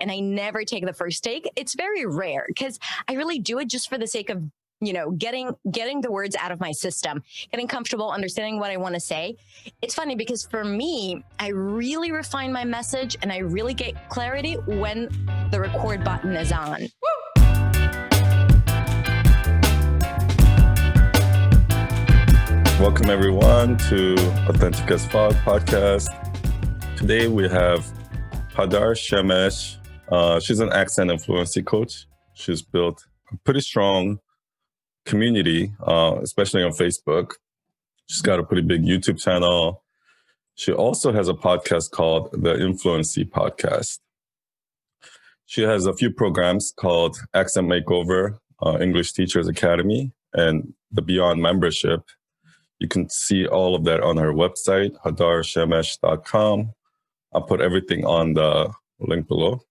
and I never take the first take. It's very rare because I really do it just for the sake of, getting the words out of my system, getting comfortable, understanding what I want to say. It's funny because for me, I really refine my message and I really get clarity when the record button is on. Welcome everyone to Authentic as Fuck podcast. Today we have Hadar Shemesh. She's an accent and fluency coach. She's built a pretty strong community, especially on Facebook. She's got a pretty big YouTube channel. She also has a podcast called the Influency Podcast. She has a few programs called Accent Makeover, English Teachers Academy, and the Beyond Membership. You can see all of that on her website, hadarshemesh.com. I'll put everything on the link below.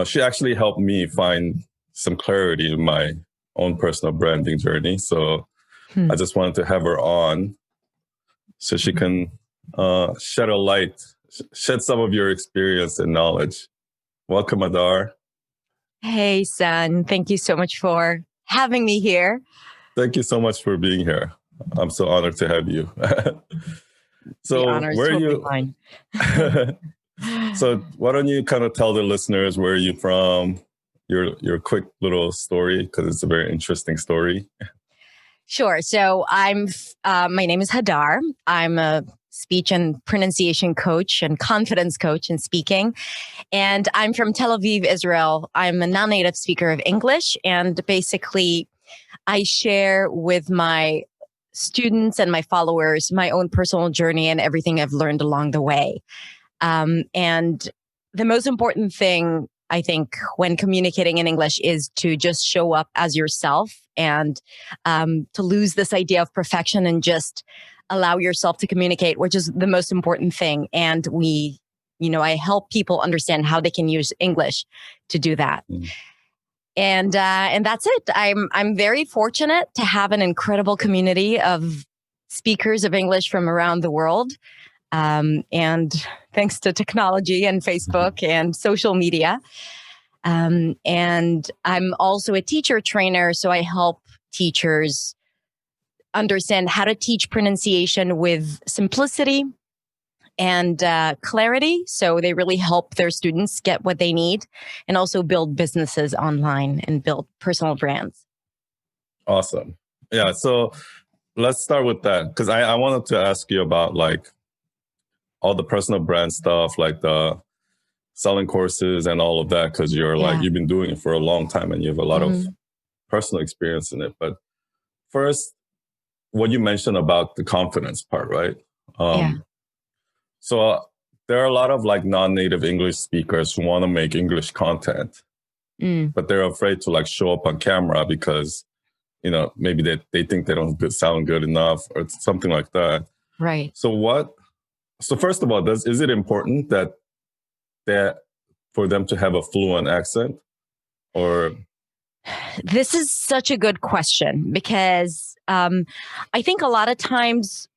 She actually helped me find some clarity in my own personal branding journey. So I just wanted to have her on so she can shed some of your experience and knowledge. Welcome, Hadar. Hey, San. Thank you so much for having me here. Thank you so much for being here. I'm so honored to have you. So where are you? Mine. So why don't you kind of tell the listeners where are you from? Your quick little story, because it's a very interesting story. Sure. So my name is Hadar. I'm a speech and pronunciation coach and confidence coach in speaking. And I'm from Tel Aviv, Israel. I'm a non-native speaker of English. And basically, I share with my students and my followers my own personal journey and everything I've learned along the way. And the most important thing, I think, when communicating in English is to just show up as yourself and to lose this idea of perfection and just allow yourself to communicate, which is the most important thing. And I help people understand how they can use English to do that. And that's it. I'm very fortunate to have an incredible community of speakers of English from around the world. And thanks to technology and Facebook and social media. And I'm also a teacher trainer. So I help teachers understand how to teach pronunciation with simplicity and clarity. So they really help their students get what they need and also build businesses online and build personal brands. Awesome. Yeah. So let's start with that, because I wanted to ask you about like all the personal brand stuff, like the selling courses and all of that, because you've been doing it for a long time and you have a lot of personal experience in it. But first, what you mentioned about the confidence part, right? So there are a lot of like non-native English speakers who want to make English content, but they're afraid to like show up on camera because, maybe they think they don't sound good enough or something like that. Right. So first of all, is it important that for them to have a fluent accent, or? This is such a good question because I think a lot of times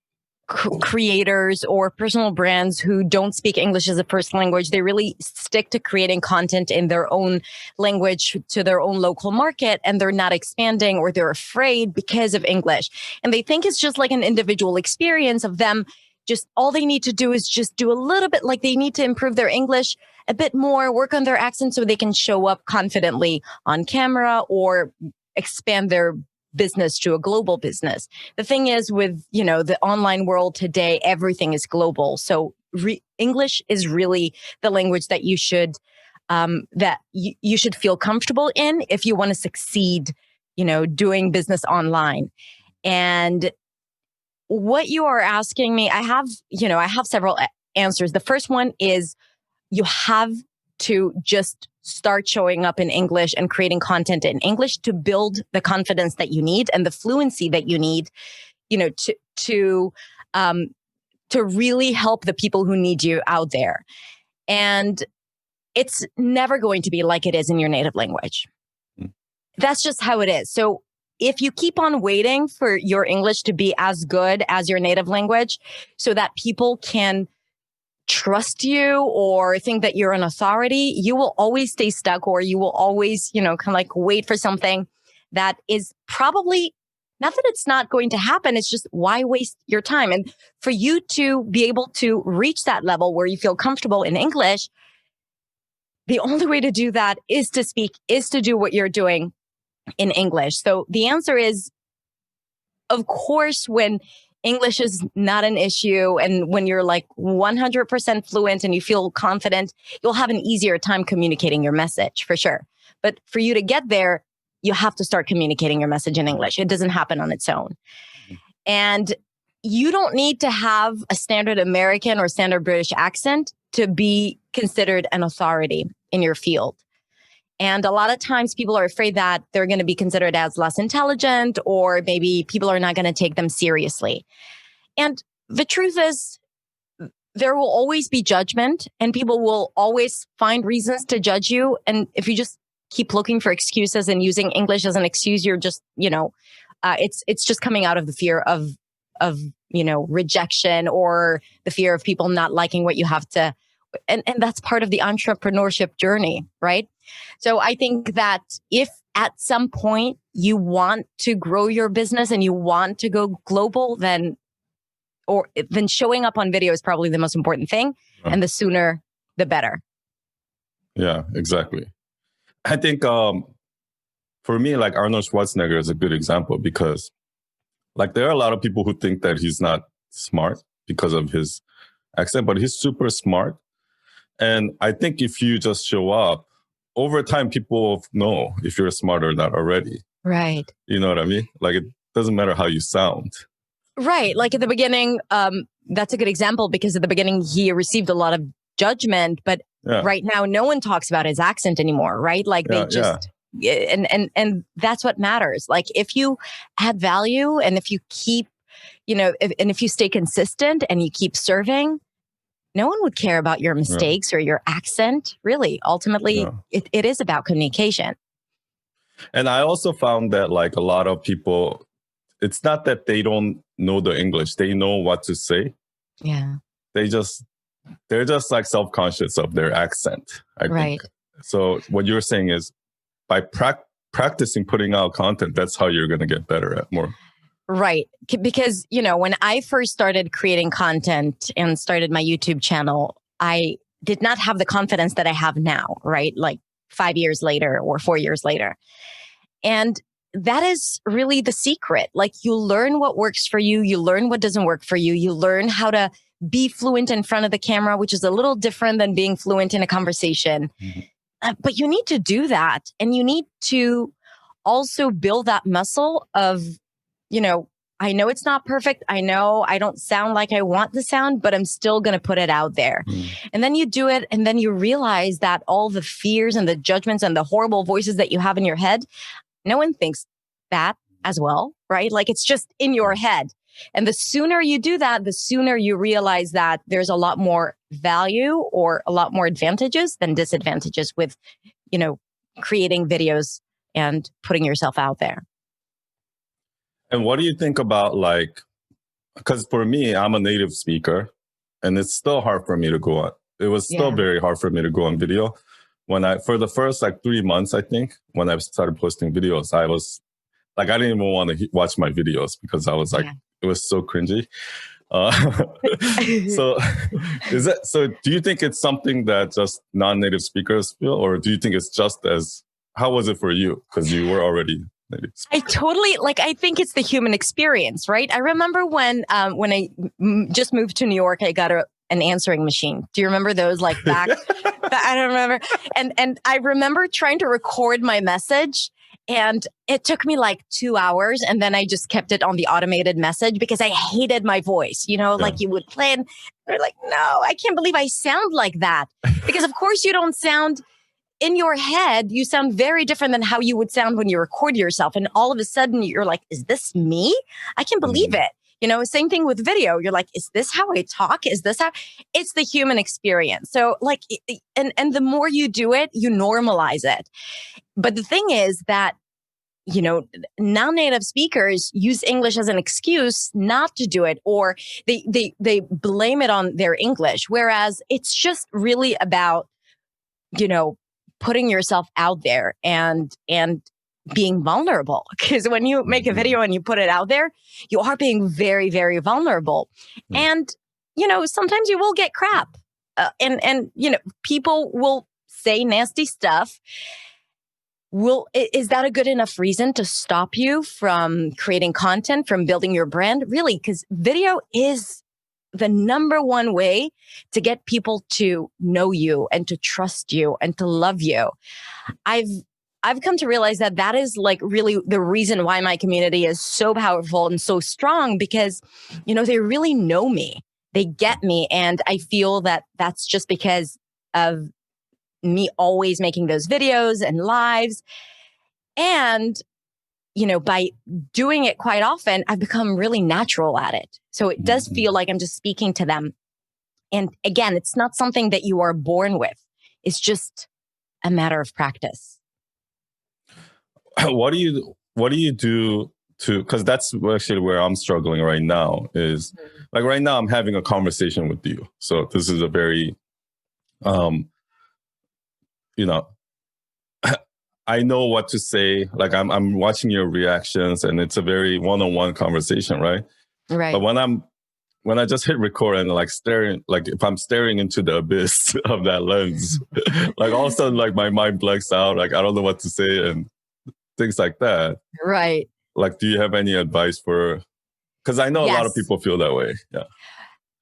creators or personal brands who don't speak English as a first language, they really stick to creating content in their own language to their own local market, and they're not expanding or they're afraid because of English. And they think it's just like an individual experience of them. Just all they need to do is just do a little bit, like they need to improve their English a bit more, work on their accent so they can show up confidently on camera or expand their business to a global business. The thing is with, the online world today, everything is global. So English is really the language that you should, you should feel comfortable in if you want to succeed, doing business online. And what you are asking me, I have several answers. The first one is you have to just start showing up in English and creating content in English to build the confidence that you need and the fluency that you need, to really help the people who need you out there. And it's never going to be like it is in your native language. That's just how it is. So if you keep on waiting for your English to be as good as your native language so that people can trust you or think that you're an authority, you will always stay stuck, or you will always, kind of like wait for something that is probably not that it's not going to happen. It's just, why waste your time? And for you to be able to reach that level where you feel comfortable in English, the only way to do that is to speak, is to do what you're doing in English. So the answer is, of course, when English is not an issue and when you're like 100% fluent and you feel confident, you'll have an easier time communicating your message, for sure. But for you to get there, you have to start communicating your message in English. It doesn't happen on its own. And you don't need to have a standard American or standard British accent to be considered an authority in your field. And a lot of times people are afraid that they're going to be considered as less intelligent, or maybe people are not going to take them seriously. And the truth is, there will always be judgment, and people will always find reasons to judge you. And if you just keep looking for excuses and using English as an excuse, you're just, it's just coming out of the fear of rejection, or the fear of people not liking what you have to. And that's part of the entrepreneurship journey, right? So I think that if at some point you want to grow your business and you want to go global, then showing up on video is probably the most important thing. And the sooner, the better. Yeah, exactly. I think for me, like Arnold Schwarzenegger is a good example, because like there are a lot of people who think that he's not smart because of his accent, but he's super smart. And I think if you just show up, over time, people know if you're smart or not already. Right. You know what I mean? Like, it doesn't matter how you sound. Right. Like at the beginning, that's a good example, because at the beginning, he received a lot of judgment, but right now, no one talks about his accent anymore, right? Like they just, and that's what matters. Like if you add value, and if you keep, if you stay consistent and you keep serving, no one would care about your mistakes or your accent. Really, ultimately, it is about communication. And I also found that like a lot of people, it's not that they don't know the English. They know what to say. Yeah. They're just like self-conscious of their accent, I think. So what you're saying is by practicing putting out content, that's how you're going to get better at more. Right. Because, when I first started creating content and started my YouTube channel, I did not have the confidence that I have now, right? Like 5 years later or 4 years later. And that is really the secret. Like you learn what works for you. You learn what doesn't work for you. You learn how to be fluent in front of the camera, which is a little different than being fluent in a conversation. But you need to do that. And you need to also build that muscle of, I know it's not perfect. I know I don't sound like I want to sound, but I'm still going to put it out there. And then you do it. And then you realize that all the fears and the judgments and the horrible voices that you have in your head, no one thinks that as well, right? Like it's just in your head. And the sooner you do that, the sooner you realize that there's a lot more value or a lot more advantages than disadvantages with, creating videos and putting yourself out there. And what do you think about because for me, I'm a native speaker and it's still hard for me to go on. It was still very hard for me to go on video. For the first 3 months, I think, when I started posting videos, I was like, I didn't even want to watch my videos because I was like, it was so cringy. So do you think it's something that just non-native speakers feel, or do you think it's just how was it for you? Because you were already native speaker. I think it's the human experience, right? I remember when I just moved to New York, I got an answering machine. Do you remember those back? I don't remember. And I remember trying to record my message, and it took me 2 hours. And then I just kept it on the automated message because I hated my voice. Like you would play and you're like, no, I can't believe I sound like that. Because of course you don't sound in your head. You sound very different than how you would sound when you record yourself. And all of a sudden you're like, is this me? I can't believe it. Same thing with video. You're like, is this how I talk? Is this how? It's the human experience. So and the more you do it, you normalize it. But the thing is that non-native speakers use English as an excuse not to do it, or they blame it on their English. Whereas it's just really about, putting yourself out there and being vulnerable. Because when you make a video and you put it out there, you are being very, very vulnerable. And, sometimes you will get crap. And people will say nasty stuff. Is that a good enough reason to stop you from creating content, from building your brand? Really, because video is the number one way to get people to know you and to trust you and to love you. I've come to realize that is like really the reason why my community is so powerful and so strong, because, they really know me. They get me. And I feel that that's just because of me always making those videos and lives. And, by doing it quite often, I've become really natural at it. So it does feel like I'm just speaking to them. And again, it's not something that you are born with. It's just a matter of practice. What do you do to, because that's actually where I'm struggling right now is like right now I'm having a conversation with you. So this is a very, I know what to say. Like I'm watching your reactions and it's a very one-on-one conversation, right? Right. But when I just hit record and like staring, like if I'm staring into the abyss of that lens, like all of a sudden like my mind blanks out, like I don't know what to say and things like that. Right. Like, do you have any advice for, because I know a lot of people feel that way. Yeah.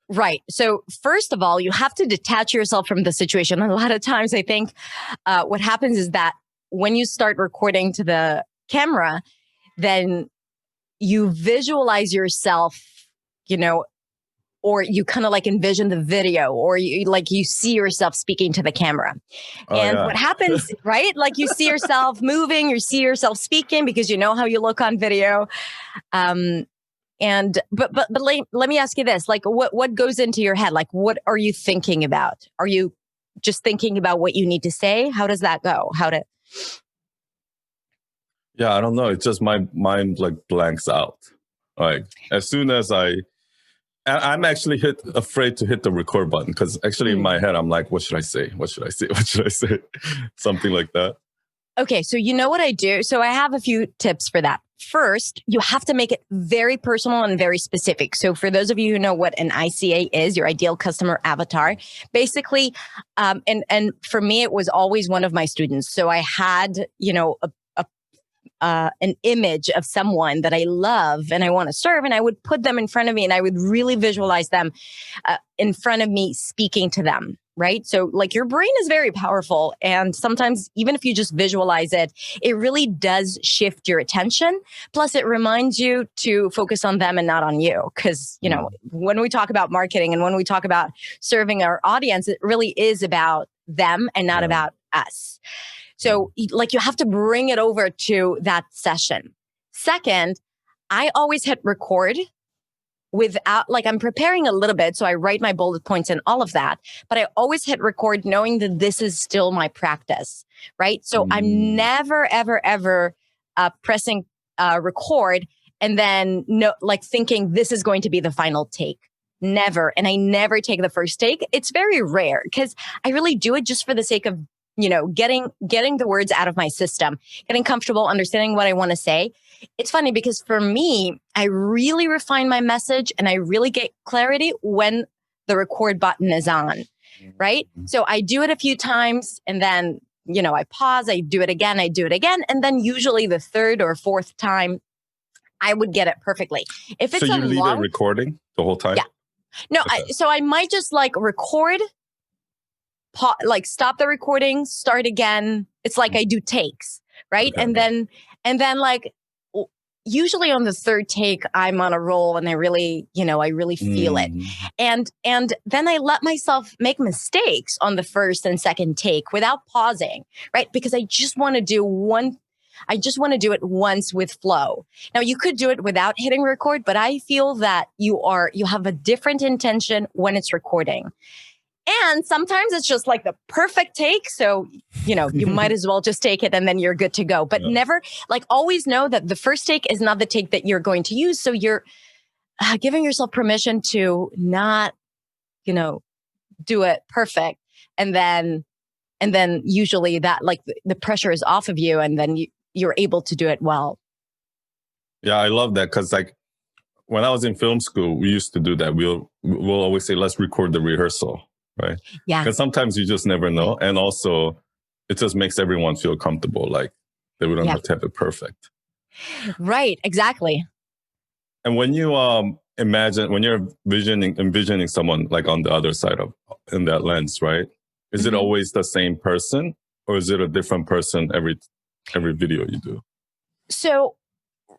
Right. So first of all, you have to detach yourself from the situation. A lot of times I think what happens is that when you start recording to the camera, then you visualize yourself, or you kind of like envision the video, or you see yourself speaking to the camera. What happens, right? Like you see yourself moving, you see yourself speaking because you know how you look on video. But let me ask you this, like what goes into your head? Like, what are you thinking about? Are you just thinking about what you need to say? How does that go? Yeah, I don't know. It's just my mind like blanks out. Like as soon as I'm actually afraid to hit the record button because actually in my head, I'm like, what should I say? What should I say? What should I say? Something like that. Okay. So you know what I do? So I have a few tips for that. First, you have to make it very personal and very specific. So for those of you who know what an ICA is, your ideal customer avatar, basically, and for me, it was always one of my students. So I had, an image of someone that I love and I want to serve, and I would put them in front of me and I would really visualize them in front of me speaking to them. Right. So like your brain is very powerful. And sometimes even if you just visualize it, it really does shift your attention. Plus it reminds you to focus on them and not on you. Because, when we talk about marketing and when we talk about serving our audience, it really is about them and not about us. So like you have to bring it over to that session. Second, I always hit record without, like I'm preparing a little bit. So I write my bullet points and all of that, but I always hit record knowing that this is still my practice, right? So I'm never, ever, ever pressing record and then thinking this is going to be the final take. Never. And I never take the first take. It's very rare because I really do it just for the sake of getting the words out of my system, getting comfortable, understanding what I want to say. It's funny because for me, I really refine my message and I really get clarity when the record button is on, right? So I do it a few times and then, I pause, I do it again. And then usually the third or fourth time, I would get it perfectly. If it's so you leave it recording the whole time? Yeah. No, okay. So I might just record, stop the recording, start again. It's like I do takes, right? Okay. And then usually on the third take, I'm on a roll and I really feel it. And then I let myself make mistakes on the first and second take without pausing, right? Because I just want to do it once with flow. Now you could do it without hitting record, but I feel that you have a different intention when it's recording. And sometimes it's just like the perfect take. So, you might as well just take it and then you're good to go. But never, like, always know that the first take is not the take that you're going to use. So you're giving yourself permission to not, do it perfect. And then usually that, like, the pressure is off of you, and then you're able to do it well. Yeah, I love that, because like when I was in film school, we used to do that. We'll always say, let's record the rehearsal, right? Yeah. Because sometimes you just never know. And also it just makes everyone feel comfortable. Like they wouldn't have to have it perfect. Right. Exactly. And when you when you're envisioning someone like on the other side of in that lens, right? Is it always the same person, or is it a different person every video you do? So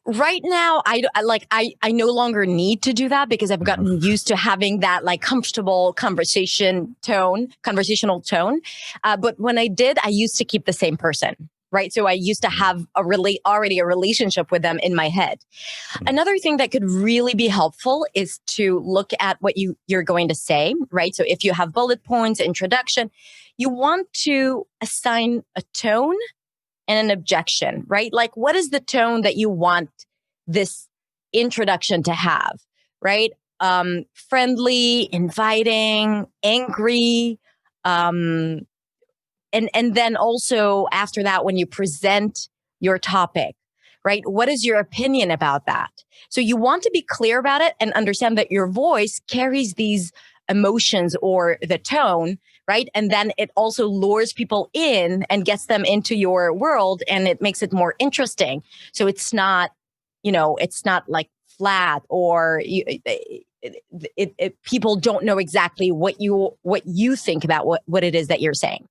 right now, I no longer need to do that, because I've gotten used to having that like comfortable conversational tone. But when I did, I used to keep the same person, right? So I used to have already a relationship with them in my head. Another thing that could really be helpful is to look at what you're going to say, right? So if you have bullet points, introduction, you want to assign a tone and an objection, right? Like, what is the tone that you want this introduction to have, right? Friendly, inviting, angry. And then also after that, when you present your topic, right? What is your opinion about that? So you want to be clear about it and understand that your voice carries these emotions or the tone, right? And then it also lures people in and gets them into your world, and it makes it more interesting. So it's not, it's not like flat, or people don't know exactly what you think about what it is that you're saying.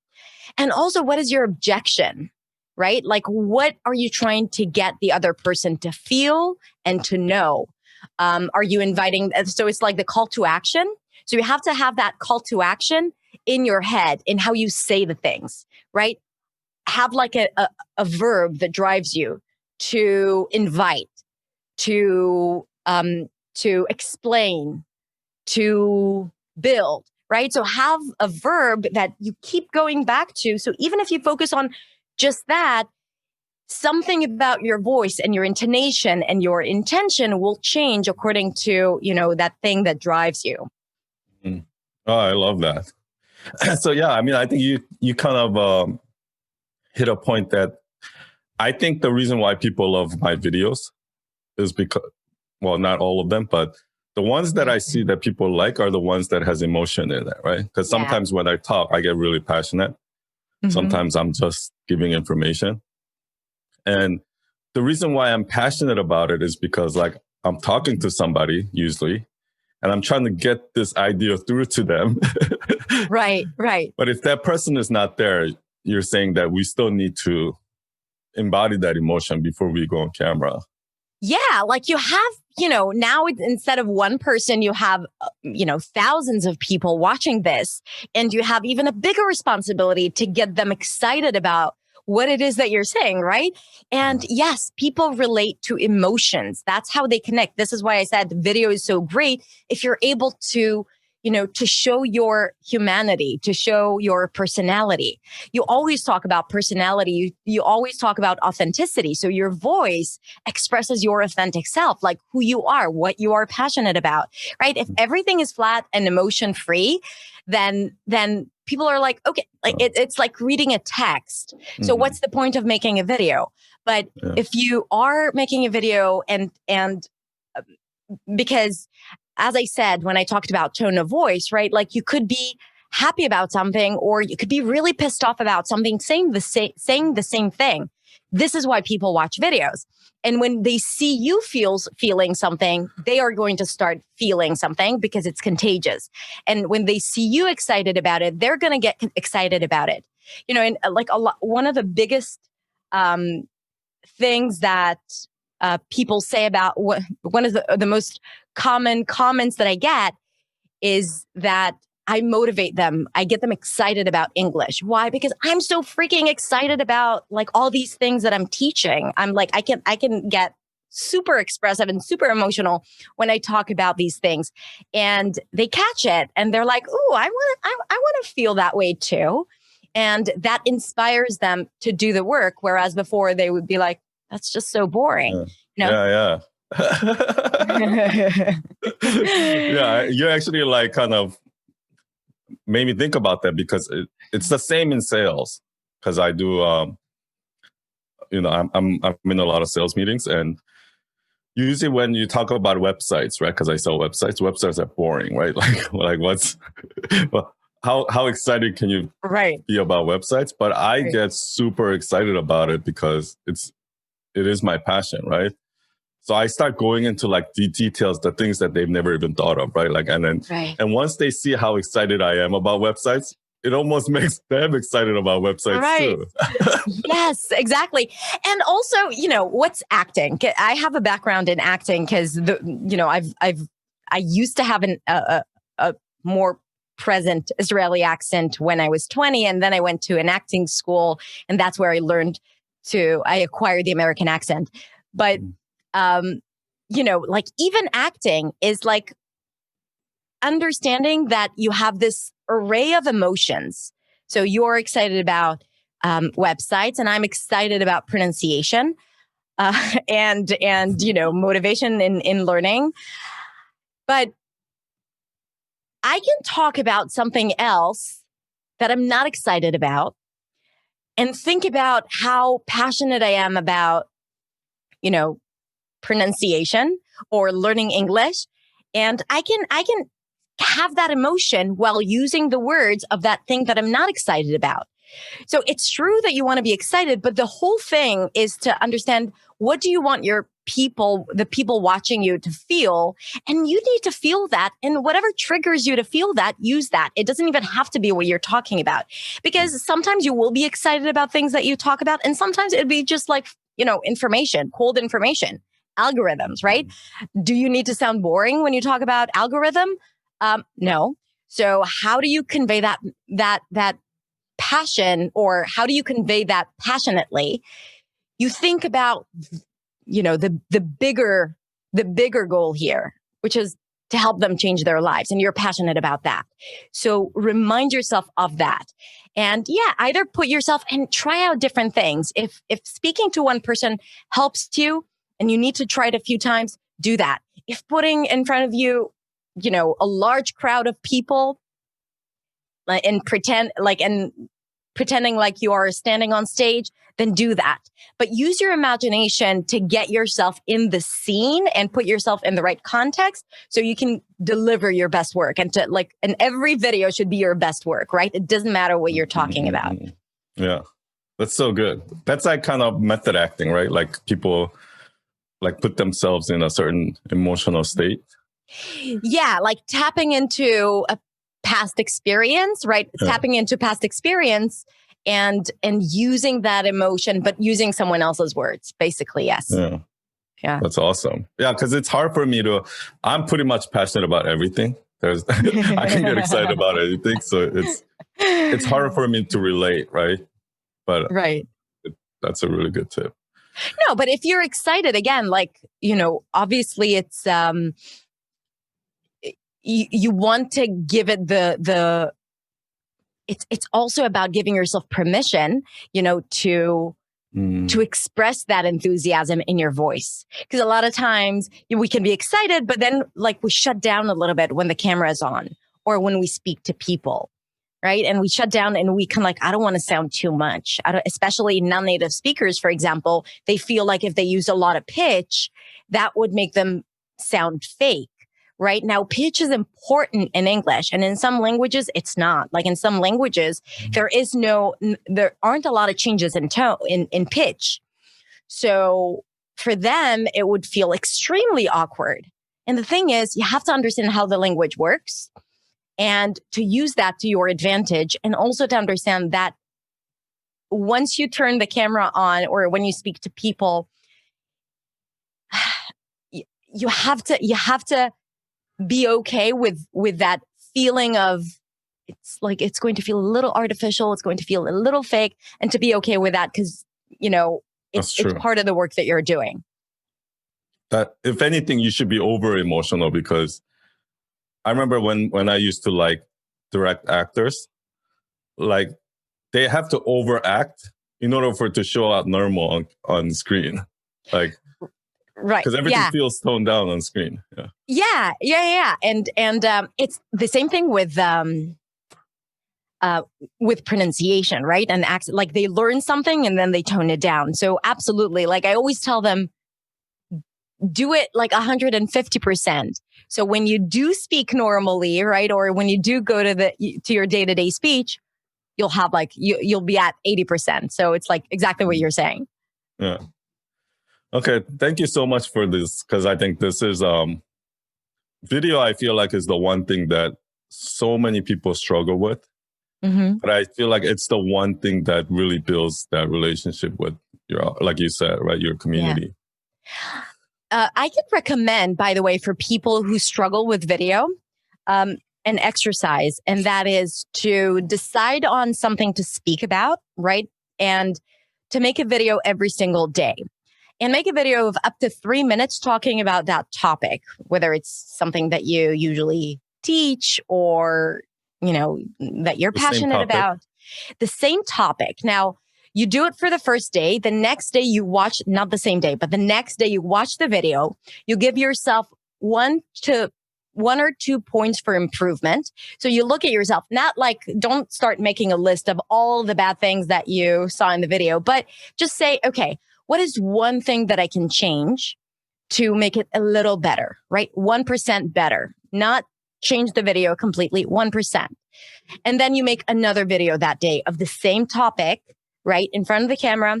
And also, what is your objection, right? Like, what are you trying to get the other person to feel and to know? Are you inviting? So it's like the call to action. So you have to have that call to action in your head in how you say the things, right? Have like a verb that drives you to invite, to explain, to build, right? So have a verb that you keep going back to. So even if you focus on just that, something about your voice and your intonation and your intention will change according to, that thing that drives you. Oh, I love that. So yeah, I mean, I think you kind of hit a point that I think the reason why people love my videos is because, well, not all of them, but the ones that I see that people like are the ones that has emotion in it, right? Because sometimes when I talk, I get really passionate. Sometimes I'm just giving information. And the reason why I'm passionate about it is because, like, I'm talking to somebody usually, and I'm trying to get this idea through to them. Right. But if that person is not there, you're saying that we still need to embody that emotion before we go on camera. Yeah, like you have, now instead of one person, you have, thousands of people watching this, and you have even a bigger responsibility to get them excited about what it is that you're saying, right? And yes, people relate to emotions. That's how they connect. This is why I said video is so great. If you're able to, to show your humanity, to show your personality. You always talk about personality. You always talk about authenticity. So your voice expresses your authentic self, like who you are, what you are passionate about, right? If everything is flat and emotion free, then people are like, okay, like it's like reading a text. So what's the point of making a video? But if you are making a video and because, as I said, when I talked about tone of voice, right? Like you could be happy about something, or you could be really pissed off about something, saying the same thing. This is why people watch videos. And when they see you feeling something, they are going to start feeling something because it's contagious. And when they see you excited about it, they're going to get excited about it. And like one of the biggest things that people say about one of the most common comments that I get is that I motivate them. I get them excited about English. Why? Because I'm so freaking excited about like all these things that I'm teaching. I'm like, I can get super expressive and super emotional when I talk about these things, and they catch it and they're like, "Ooh, I want to feel that way too," and that inspires them to do the work. Whereas before they would be like, "That's just so boring," you know? Yeah. Yeah, you actually like kind of made me think about that, because it's the same in sales. Because I do, I'm in a lot of sales meetings, and usually when you talk about websites, right? Because I sell websites are boring, right? Like what's well, how excited can you be about websites? But I get super excited about it because it is my passion, right? So I start going into like the details, the things that they've never even thought of, right? Like, and once they see how excited I am about websites, it almost makes them excited about websites too. Yes, exactly. And also, what's acting? I have a background in acting because I used to have a more present Israeli accent when I was 20, and then I went to an acting school, and that's where I acquired the American accent. But like even acting is like understanding that you have this array of emotions. So you're excited about websites, and I'm excited about pronunciation and motivation in learning. But I can talk about something else that I'm not excited about and think about how passionate I am about, pronunciation or learning English. And I can have that emotion while using the words of that thing that I'm not excited about. So it's true that you want to be excited, but the whole thing is to understand, what do you want the people watching you to feel? And you need to feel that, and whatever triggers you to feel that, use that. It doesn't even have to be what you're talking about, because sometimes you will be excited about things that you talk about. And sometimes it'd be just like, information, cold information, algorithms, right? Do you need to sound boring when you talk about algorithm? No. So how do you convey that passion, or how do you convey that passionately? You think about, the bigger goal here, which is to help them change their lives. And you're passionate about that. So remind yourself of that. And either put yourself and try out different things. If speaking to one person helps you and you need to try it a few times, do that. If putting in front of you, a large crowd of people and pretending like you are standing on stage, then do that. But use your imagination to get yourself in the scene and put yourself in the right context so you can deliver your best work. And and every video should be your best work, right? It doesn't matter what you're talking about. Yeah, that's so good. That's like kind of method acting, right? Like people like put themselves in a certain emotional state. Yeah, like tapping into a past experience, right? Yeah. Tapping into past experience and using that emotion, but using someone else's words, basically. Yes. Yeah. That's awesome. Yeah, because it's hard for me I'm pretty much passionate about everything. I can get excited about anything. So it's harder for me to relate, right? But that's a really good tip. No, but if you're excited, again, obviously it's you want to give it it's also about giving yourself permission, to express that enthusiasm in your voice. Because a lot of times we can be excited, but then we shut down a little bit when the camera is on or when we speak to people, right? And we shut down and we can I don't want to sound too much. Especially non-native speakers, for example, they feel like if they use a lot of pitch, that would make them sound fake. Right now, pitch is important in English, and in some languages, it's not. Like in some languages, there aren't a lot of changes in tone, in pitch. So for them, it would feel extremely awkward. And the thing is, you have to understand how the language works and to use that to your advantage, and also to understand that once you turn the camera on or when you speak to people, you have to be okay with that feeling of it's going to feel a little artificial. It's going to feel a little fake, and to be okay with that because, it's part of the work that you're doing. that if anything, you should be over emotional, because I remember when I used to like direct actors, like they have to overact in order for it to show out normal on screen. Like, Right. because everything feels toned down on screen. Yeah. And it's the same thing with pronunciation, right? And accent, like they learn something and then they tone it down. So absolutely. Like I always tell them, do it like 150%. So when you do speak normally, right? Or when you do go to your day-to-day speech, you'll have like, you'll be at 80%. So it's like exactly what you're saying. Yeah. Okay. Thank you so much for this. Cause I think this is, video, I feel like is the one thing that so many people struggle with. Mm-hmm. But I feel like it's the one thing that really builds that relationship with like you said, right? Your community. Yeah. I could recommend, by the way, for people who struggle with video, an exercise, and that is to decide on something to speak about, right? And to make a video every single day. And make a video of up to 3 minutes talking about that topic, whether it's something that you usually teach or, that you're passionate about. The same topic. Now, you do it for the first day. The next day you watch, not the same day, but the next day you watch the video. You give yourself 1 or 2 points for improvement. So you look at yourself, not like, don't start making a list of all the bad things that you saw in the video, but just say, okay, what is one thing that I can change to make it a little better, right? 1% better, not change the video completely, 1%. And then you make another video that day of the same topic, right? In front of the camera.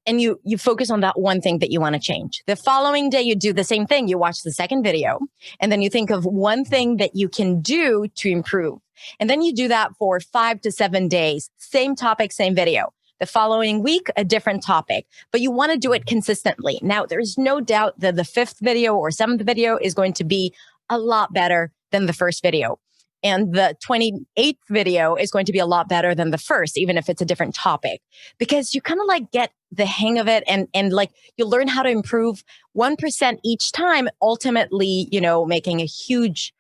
And you focus on that one thing that you want to change. The following day, you do the same thing. You watch the second video, and then you think of one thing that you can do to improve. And then you do that for 5 to 7 days, same topic, same video. The following week, a different topic, but you want to do it consistently. Now, there's no doubt that the 5th video or 7th video is going to be a lot better than the first video. And the 28th video is going to be a lot better than the first, even if it's a different topic, because you kind of like get the hang of it and like you learn how to improve 1% each time, ultimately, making a huge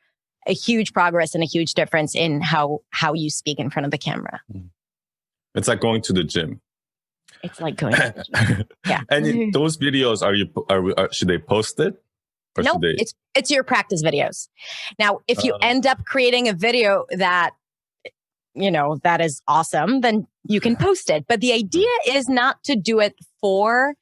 progress and a huge difference in how you speak in front of the camera. It's like going to the gym. It's like going to the gym. Yeah. And those videos, should they post it? Or nope, it's your practice videos. Now, if you end up creating a video that, that is awesome, then you can post it. But the idea is not to do it for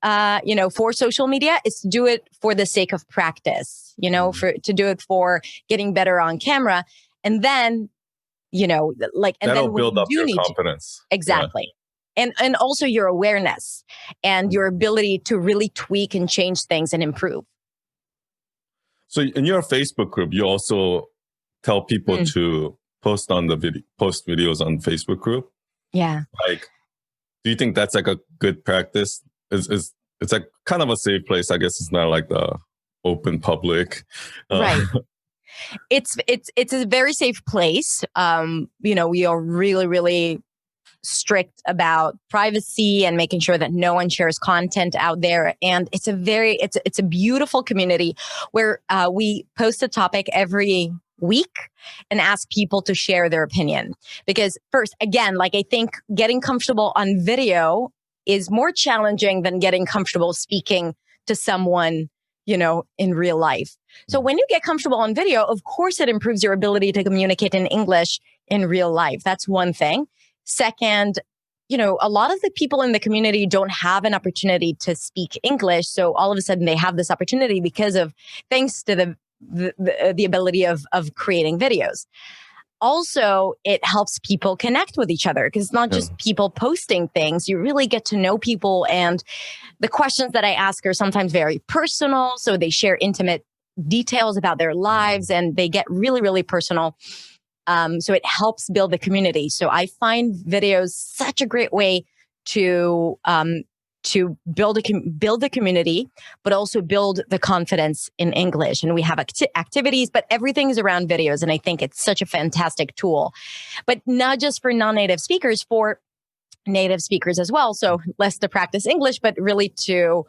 social media. It's to do it for the sake of practice, to do it for getting better on camera. And then, that'll build up your confidence. Exactly. Yeah. And also your awareness and your ability to really tweak and change things and improve. So in your Facebook group, you also tell people to post videos on Facebook group. Yeah. Like, do you think that's like a good practice? It's like kind of a safe place. I guess it's not like the open public. Right. It's a very safe place. We are really, really strict about privacy and making sure that no one shares content out there. And it's a beautiful community where we post a topic every week and ask people to share their opinion. Because first, again, like I think getting comfortable on video is more challenging than getting comfortable speaking to someone, in real life. So when you get comfortable on video, of course, it improves your ability to communicate in English in real life. That's one thing. Second, a lot of the people in the community don't have an opportunity to speak English. So all of a sudden they have this opportunity thanks to the ability of creating videos. Also, it helps people connect with each other because it's not just people posting things. You really get to know people. And the questions that I ask are sometimes very personal. So they share intimate details about their lives and they get really, really personal. So it helps build the community. So I find videos such a great way to build the community, but also build the confidence in English. And we have activities, but everything is around videos. And I think it's such a fantastic tool, but not just for non-native speakers, for native speakers as well. So less to practice English, but really to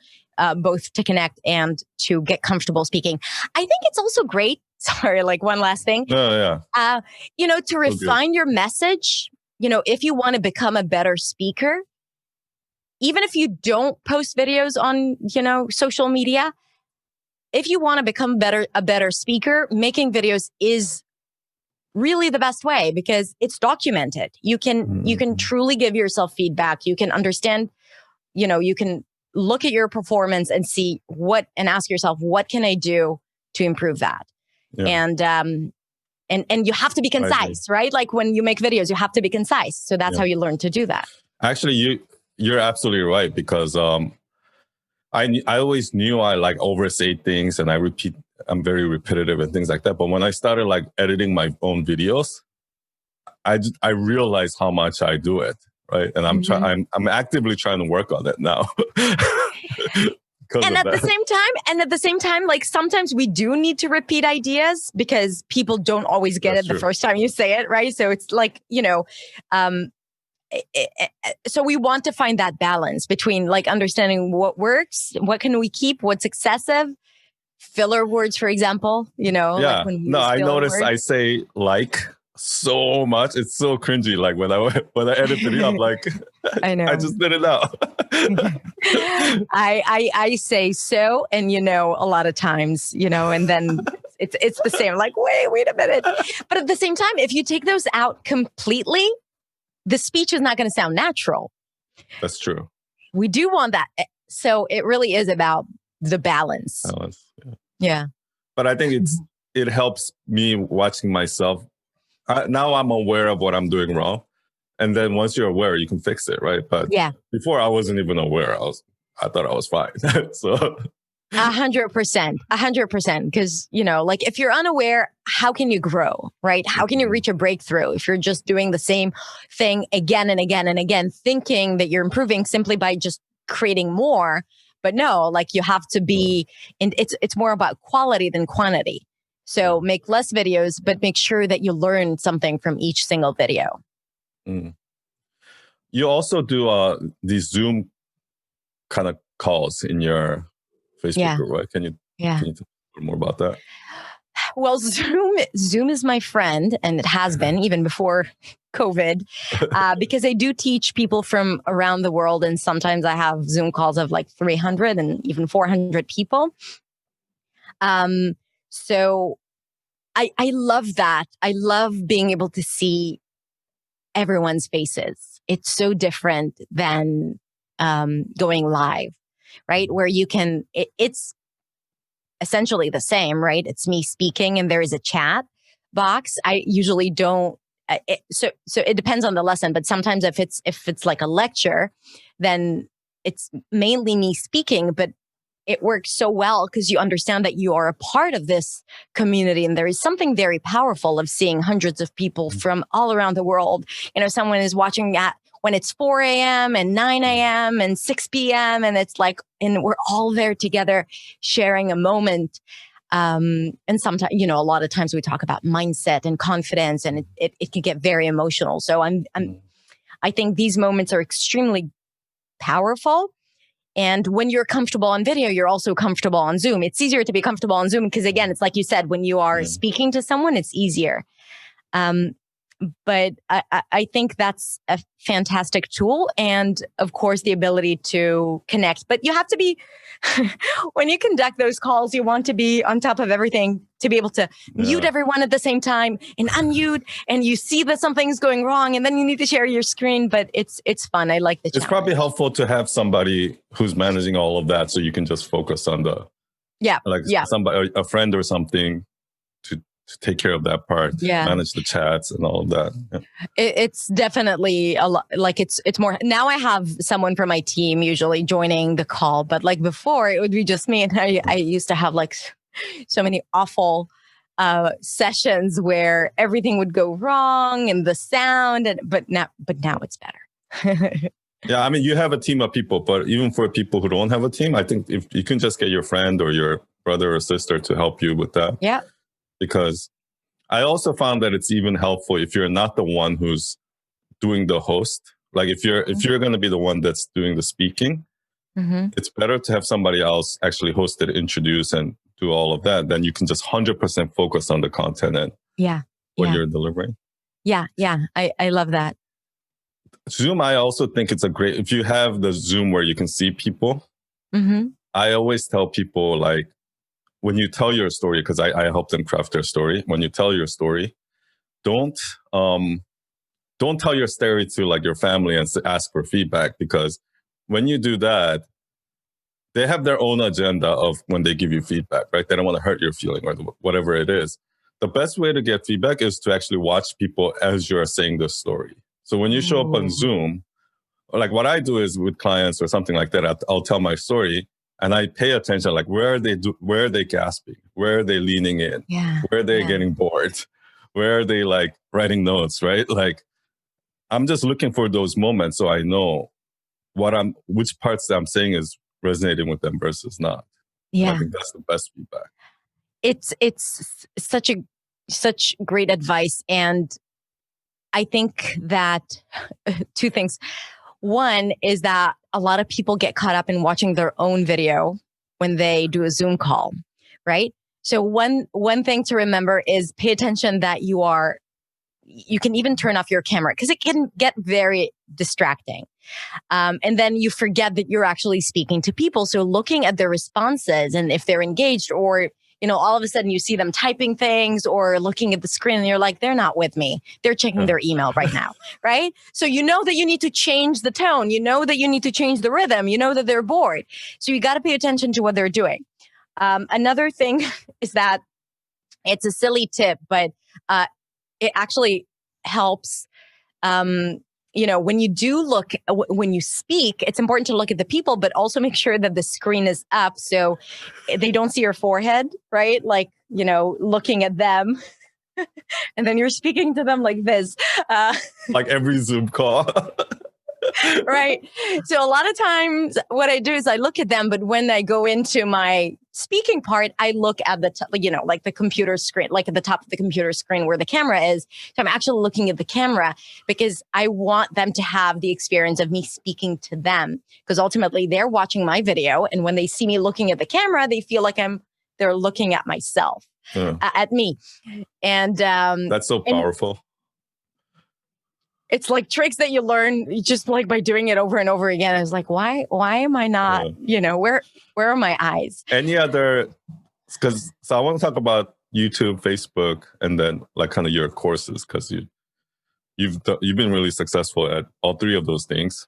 both to connect and to get comfortable speaking. I think it's also great. Sorry, like one last thing. Oh, yeah. To refine your message, if you want to become a better speaker, even if you don't post videos on, social media, if you want to become a better speaker, making videos is really the best way because it's documented. You can truly give yourself feedback. You can understand, you can look at your performance and see and ask yourself, what can I do to improve that? Yeah. And you have to be concise, right? Like when you make videos, you have to be concise. So that's how you learn to do that. Actually, you're absolutely right because I always knew I like oversay things and I'm very repetitive and things like that. But when I started like editing my own videos, I realized how much I do it, right? And I'm actively trying to work on it now. And at the same time, like sometimes we do need to repeat ideas because people don't always get it the first time you say it, right? So it's like, so we want to find that balance between like understanding what works, what can we keep, what's excessive, filler words, for example, Yeah. Like when I noticed I say like so much. It's so cringy. Like when I edit it up, like I know. I just did it out. I say so, and a lot of times, and then it's the same. Like wait a minute. But at the same time, if you take those out completely, the speech is not going to sound natural. That's true. We do want that. So it really is about the balance. Yeah. But I think it helps me watching myself. Now I'm aware of what I'm doing wrong. And then once you're aware, you can fix it, right? But before I wasn't even aware. I thought I was fine. So 100%. Because, like if you're unaware, how can you grow, right? How can you reach a breakthrough if you're just doing the same thing again and again and again, thinking that you're improving simply by just creating more? But no, like you have to be, and it's more about quality than quantity. So make less videos, but make sure that you learn something from each single video. You also do these Zoom kind of calls in your Facebook group, right? Can you talk a little more about that? Well, Zoom is my friend, and it has been even before COVID, because I do teach people from around the world, and sometimes I have Zoom calls of like 300 and even 400 people. So I love that. I love being able to see everyone's faces. It's so different than going live, right? Where you can, it's essentially the same, right? It's me speaking and there is a chat box. I usually don't, so it depends on the lesson, but sometimes if it's like a lecture, then it's mainly me speaking, but it works so well because you understand that you are a part of this community. And there is something very powerful of seeing hundreds of people from all around the world. Someone is watching when it's 4 a.m. and 9 a.m. and 6 p.m. And it's like, and we're all there together sharing a moment. And sometimes, a lot of times we talk about mindset and confidence, and it can get very emotional. So I think these moments are extremely powerful. And when you're comfortable on video, you're also comfortable on Zoom. It's easier to be comfortable on Zoom because, again, it's like you said, when you are speaking to someone, it's easier. But I think that's a fantastic tool. And of course, the ability to connect. But you have to be, when you conduct those calls, you want to be on top of everything to be able to mute everyone at the same time and unmute. And you see that something's going wrong and then you need to share your screen. But it's fun. I like the challenge. It's probably helpful to have somebody who's managing all of that so you can just focus on somebody, a friend or something to take care of that part, manage the chats and all of that. Yeah. It's definitely a lot. Like it's more now. I have someone from my team usually joining the call, but like before it would be just me. And I used to have like so many awful sessions where everything would go wrong and the sound. But now it's better. Yeah, I mean, you have a team of people, but even for people who don't have a team, I think if you can just get your friend or your brother or sister to help you with that. Yeah. Because I also found that it's even helpful if you're not the one who's doing the host. Like if you're going to be the one that's doing the speaking, It's better to have somebody else actually host it, introduce, and do all of that. Then you can just 100% focus on the content and when you're delivering. Yeah. I love that. Zoom, I also think it's a great, if you have the Zoom where you can see people, I always tell people, like, when you tell your story, because I help them craft their story. When you tell your story, don't tell your story to like your family and ask for feedback, because when you do that, they have their own agenda of when they give you feedback, right? They don't want to hurt your feeling or whatever it is. The best way to get feedback is to actually watch people as you're saying the story. So when you show up on Zoom, like what I do is with clients or something like that, I'll tell my story and I pay attention, like where are they gasping? Where are they leaning in? Where are they getting bored? Where are they like writing notes, right? Like I'm just looking for those moments so I know which parts that I'm saying is resonating with them versus not. Yeah. I think that's the best feedback. It's such great advice. And I think that two things. One is that a lot of people get caught up in watching their own video when they do a Zoom call, right? So one thing to remember is pay attention that you can even turn off your camera because it can get very distracting. And then you forget that you're actually speaking to people. So looking at their responses and if they're engaged or, all of a sudden you see them typing things or looking at the screen and you're like, they're not with me. They're checking their email right now. Right. So you know that you need to change the tone. You know that you need to change the rhythm. You know that they're bored. So you got to pay attention to what they're doing. Another thing is that it's a silly tip, but it actually helps. When you speak, it's important to look at the people, but also make sure that the screen is up so they don't see your forehead, right? Like, looking at them and then you're speaking to them like this. Like every Zoom call. Right. So a lot of times what I do is I look at them, but when I go into my speaking part, I look at like the computer screen, like at the top of the computer screen where the camera is. So I'm actually looking at the camera because I want them to have the experience of me speaking to them, because ultimately they're watching my video. And when they see me looking at the camera, they feel like they're looking at myself, at me. And that's so powerful. It's like tricks that you learn just like by doing it over and over again. I was like, why am I not, where are my eyes? Any other, so I want to talk about YouTube, Facebook, and then like kind of your courses, because you've been really successful at all three of those things.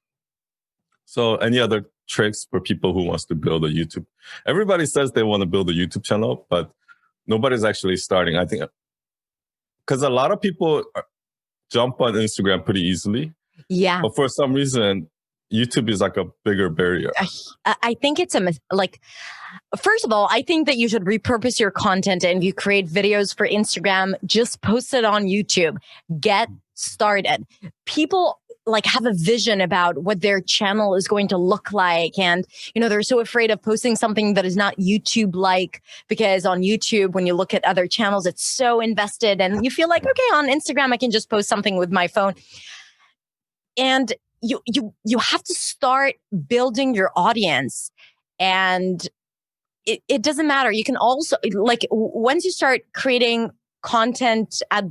So any other tricks for people who wants to build a YouTube? Everybody says they want to build a YouTube channel, but nobody's actually starting. I think because a lot of people jump on Instagram pretty easily. Yeah. But for some reason, YouTube is like a bigger barrier. I think it's first of all, I think that you should repurpose your content. And if you create videos for Instagram, just post it on YouTube. Get started. People have a vision about what their channel is going to look like. And, they're so afraid of posting something that is not YouTube-like, because on YouTube, when you look at other channels, it's so invested and you feel like, okay, on Instagram, I can just post something with my phone. And you have to start building your audience, and it doesn't matter. You can also once you start creating content at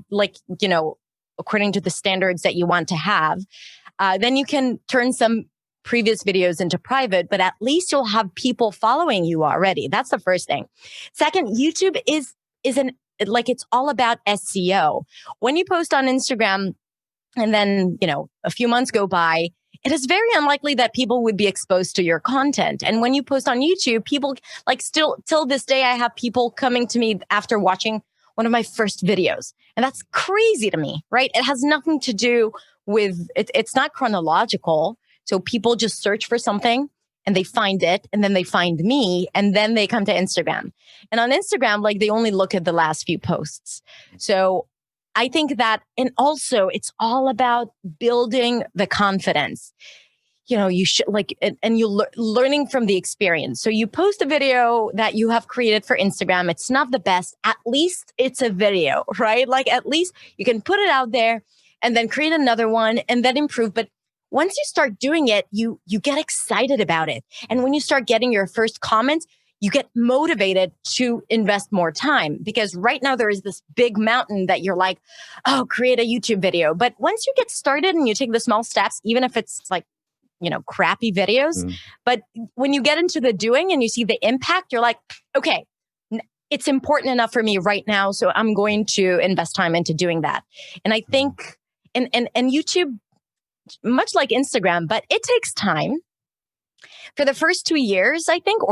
according to the standards that you want to have, then you can turn some previous videos into private, but at least you'll have people following you already. That's the first thing. Second, YouTube is it's all about SEO. When you post on Instagram and then, a few months go by, it is very unlikely that people would be exposed to your content. And when you post on YouTube, people still till this day, I have people coming to me after watching one of my first videos. And that's crazy to me, right? It has nothing to do with, it's not chronological. So people just search for something and they find it, and then they find me, and then they come to Instagram. And on Instagram, they only look at the last few posts. So I think that, and also it's all about building the confidence. You should and you learning from the experience. So you post a video that you have created for Instagram. It's not the best. At least it's a video, right? At least you can put it out there and then create another one and then improve. But once you start doing it, you get excited about it. And when you start getting your first comments, you get motivated to invest more time, because right now there is this big mountain that you're like, oh, create a YouTube video. But once you get started and you take the small steps, even if it's like, crappy videos, but when you get into the doing and you see the impact, you're like, okay, it's important enough for me right now. So I'm going to invest time into doing that. And I think, and YouTube, much like Instagram, but it takes time. For the first 2 years, I think,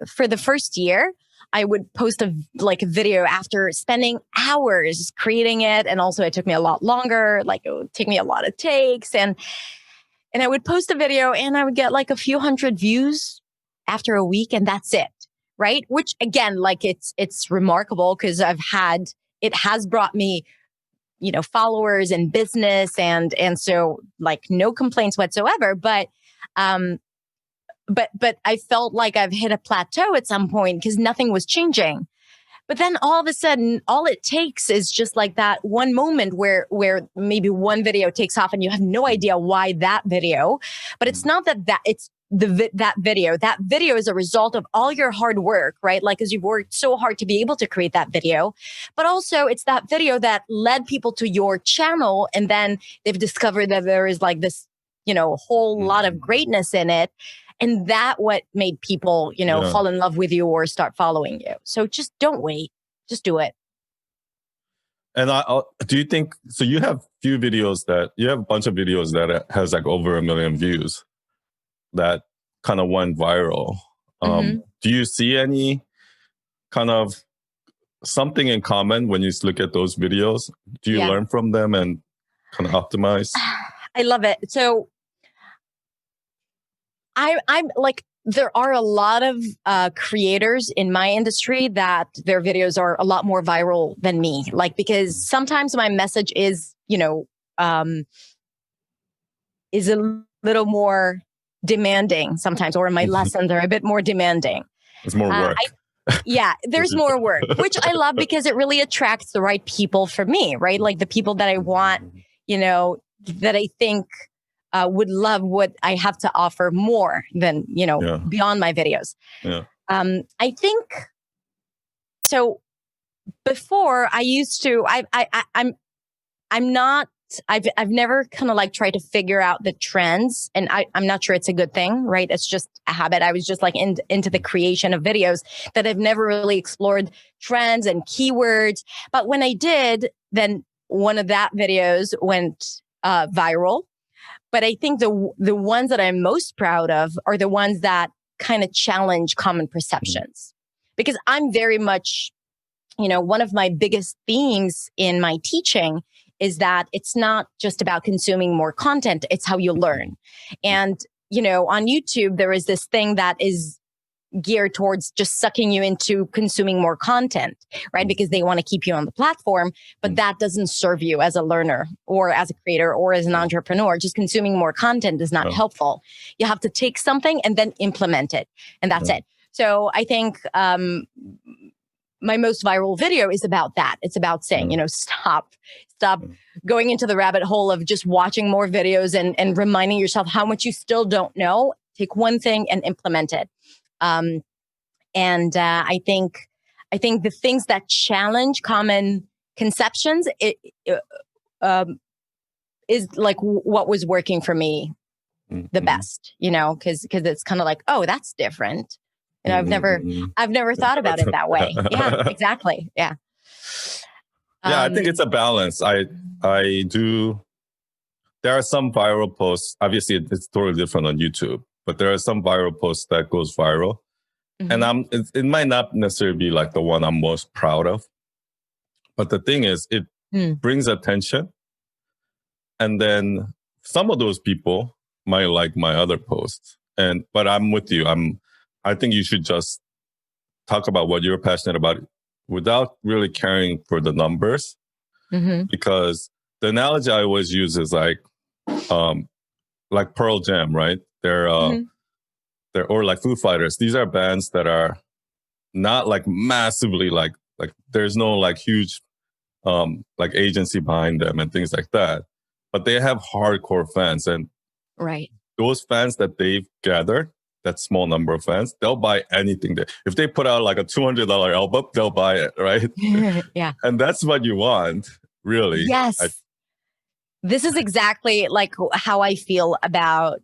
for the first year, I would post a video after spending hours creating it. And also it took me a lot longer. Like it would take me a lot of takes. And I would post a video and I would get like a few hundred views after a week, and that's it. Right. Which again, like it's remarkable, because it has brought me, followers and business. And so like no complaints whatsoever. But I felt like I've hit a plateau at some point because nothing was changing. But then all of a sudden, all it takes is just like that one moment where maybe one video takes off and you have no idea why that video, but it's not that it's that video. That video is a result of all your hard work, right? Like, as you've worked so hard to be able to create that video, but also it's that video that led people to your channel. And then they've discovered that there is like this, whole lot of greatness in it. And that what made people, fall in love with you or start following you. So just don't wait. Just do it. And do you think, so you have a bunch of videos that has like over 1 million views that kind of went viral. Do you see any kind of something in common when you look at those videos? Do you learn from them and kind of optimize? I love it. So I'm like, there are a lot of creators in my industry that their videos are a lot more viral than me. Like, because sometimes my message is, is a little more demanding sometimes, or my lessons are a bit more demanding. It's more work. There's more work, which I love because it really attracts the right people for me, right? Like the people that I want, that I think would love what I have to offer more than, beyond my videos. Yeah. I think so. Before I used to, I've never kind of like tried to figure out the trends, and I'm not sure it's a good thing, right? It's just a habit. I was just like into the creation of videos that I've never really explored trends and keywords. But when I did, then one of that videos went viral. But I think the ones that I'm most proud of are the ones that kind of challenge common perceptions, because I'm very much, one of my biggest themes in my teaching is that it's not just about consuming more content, it's how you learn. And, on YouTube, there is this thing that is geared towards just sucking you into consuming more content, right? Because they want to keep you on the platform, but that doesn't serve you as a learner or as a creator or as an entrepreneur. Just consuming more content is not helpful. You have to take something and then implement it. And that's it. So I think, my most viral video is about that. It's about saying, stop going into the rabbit hole of just watching more videos and reminding yourself how much you still don't know. Take one thing and implement it. I think the things that challenge common conceptions is like what was working for me the best, because it's kind of like, oh, that's different. I've never thought about it that way. Yeah, exactly. Yeah. I think it's a balance. I do. There are some viral posts. Obviously, it's totally different on YouTube, but there are some viral posts that goes viral, and it might not necessarily be like the one I'm most proud of. But the thing is, it brings attention, and then some of those people might like my other posts. But I'm with you. I think you should just talk about what you're passionate about without really caring for the numbers. Because the analogy I always use is like Pearl Jam, right? They're or like Foo Fighters. These are bands that are not like massively like there's no like huge like agency behind them and things like that. But they have hardcore fans, and Right. those fans that they've gathered, that small number of fans, they'll buy anything. If they put out like a $200 album, they'll buy it, right? Yeah. And that's what you want, really. Yes. This is exactly like how I feel about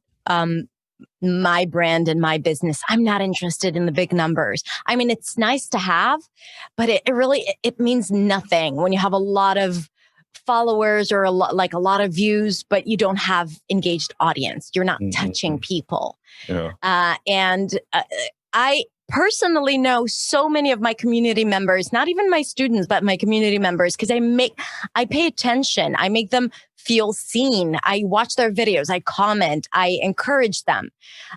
my brand and my business. I'm not interested in the big numbers. I mean, it's nice to have, but it really means nothing when you have a lot of followers or a lot of views, but you don't have engaged audience. You're not touching people. Yeah. And I personally know so many of my community members, not even my students, but my community members, because I pay attention. I make them feel seen. I watch their videos. I comment. I encourage them.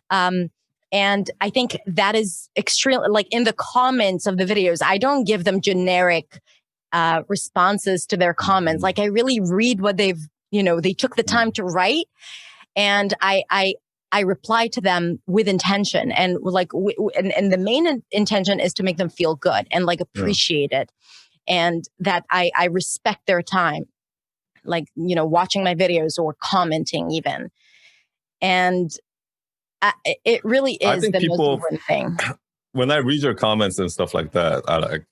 And I think that is extremely, like in the comments of the videos, I don't give them generic responses to their comments. Like I really read what they took the time to write, and I reply to them with intention, and and the main intention is to make them feel good and like appreciate it, and that I respect their time, like, watching my videos or commenting even. And it really is the most important thing. When I read your comments and stuff like that,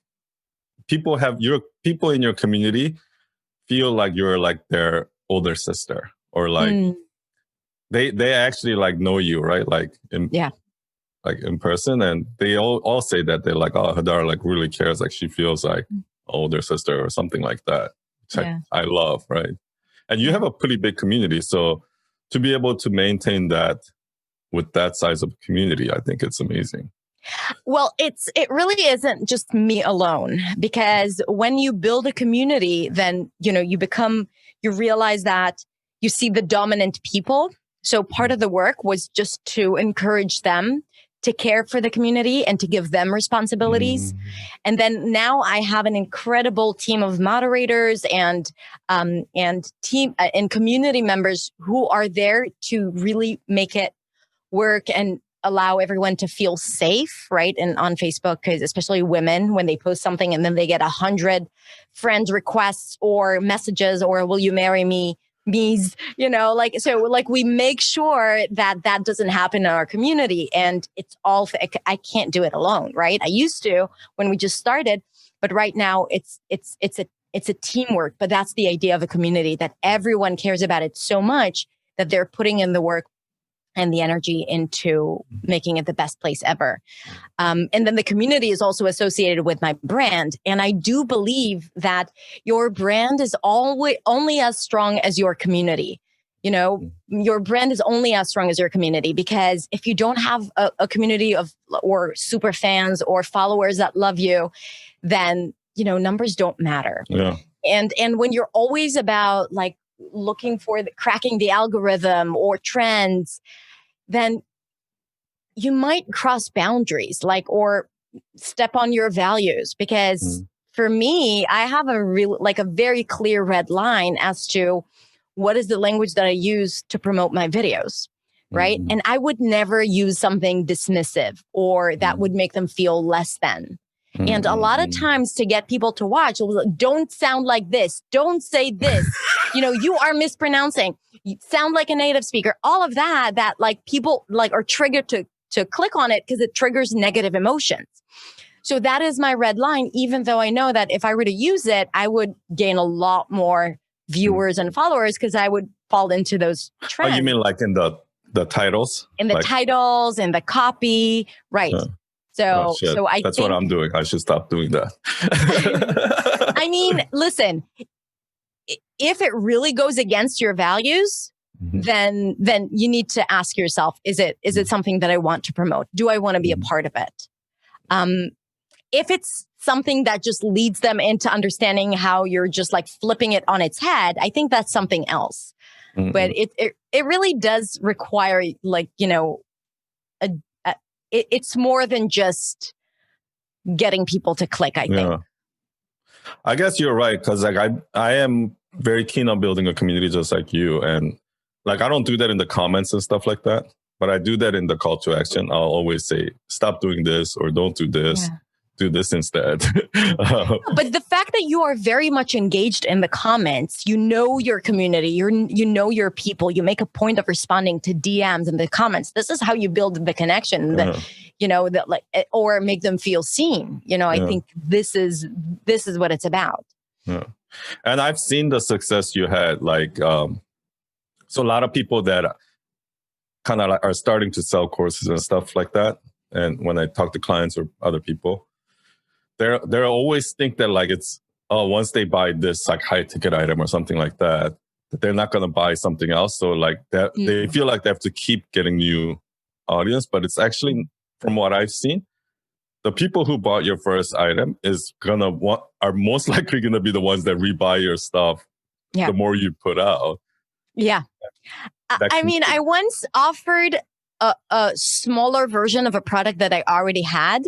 people in your community feel like you're like their older sister, or like they actually like know you, right? Like in person, and they all say that they're like, oh, Hadar like really cares, like she feels like older sister or something like that, which I love, right? And you have a pretty big community, so to be able to maintain that with that size of community, I think it's amazing. Well, it really isn't just me alone, because when you build a community, then, you realize that you see the dominant people. So part of the work was just to encourage them to care for the community and to give them responsibilities. And then now I have an incredible team of moderators and team and community members who are there to really make it work and allow everyone to feel safe, right? And on Facebook, because especially women, when they post something and then they get 100 friend requests or messages, or will you marry me? Me's, we make sure that doesn't happen in our community. And it's all, I can't do it alone, right? I used to when we just started, but right now it's a teamwork. But that's the idea of a community, that everyone cares about it so much that they're putting in the work and the energy into making it the best place ever. And then the community is also associated with my brand. And I do believe that your brand is always only as strong as your community. Your brand is only as strong as your community, because if you don't have a community or super fans or followers that love you, then, numbers don't matter. Yeah. And when you're always about like looking for cracking the algorithm or trends, then you might cross boundaries, or step on your values. Because for me, I have a very clear red line as to what is the language that I use to promote my videos, right? And I would never use something dismissive or that would make them feel less than. And a lot of times to get people to watch, don't sound like this. Don't say this. You are mispronouncing. You sound like a native speaker. All of that like people like are triggered to click on it because it triggers negative emotions. So that is my red line, even though I know that if I were to use it, I would gain a lot more viewers and followers because I would fall into those trends. Oh, you mean like in the titles? In the titles, in the copy, right. So That's what I'm doing. I should stop doing that. I mean, listen, if it really goes against your values, then you need to ask yourself, is it something that I want to promote? Do I want to be a part of it? If it's something that just leads them into understanding how you're just like flipping it on its head, I think that's something else. But it really does require it's more than just getting people to click, I think. Yeah. I guess you're right, because like I am very keen on building a community just like you. And like I don't do that in the comments and stuff like that, but I do that in the call to action. I'll always say, stop doing this or don't do this. do this instead. But the fact that you are very much engaged in the comments, you know your community, you know your people, you make a point of responding to DMs and the comments. This is how you build the connection, that like, or make them feel seen. I think this is what it's about. Yeah. And I've seen the success you had, like, so a lot of people that kind of are starting to sell courses and stuff like that. And when I talk to clients or other people, they're always think that like it's, once they buy this like high ticket item or something like that they're not going to buy something else. So like that, they feel like they have to keep getting new audience, but it's actually, from what I've seen, the people who bought your first item are most likely going to be the ones that rebuy your stuff the more you put out. Yeah. I once offered a smaller version of a product that I already had,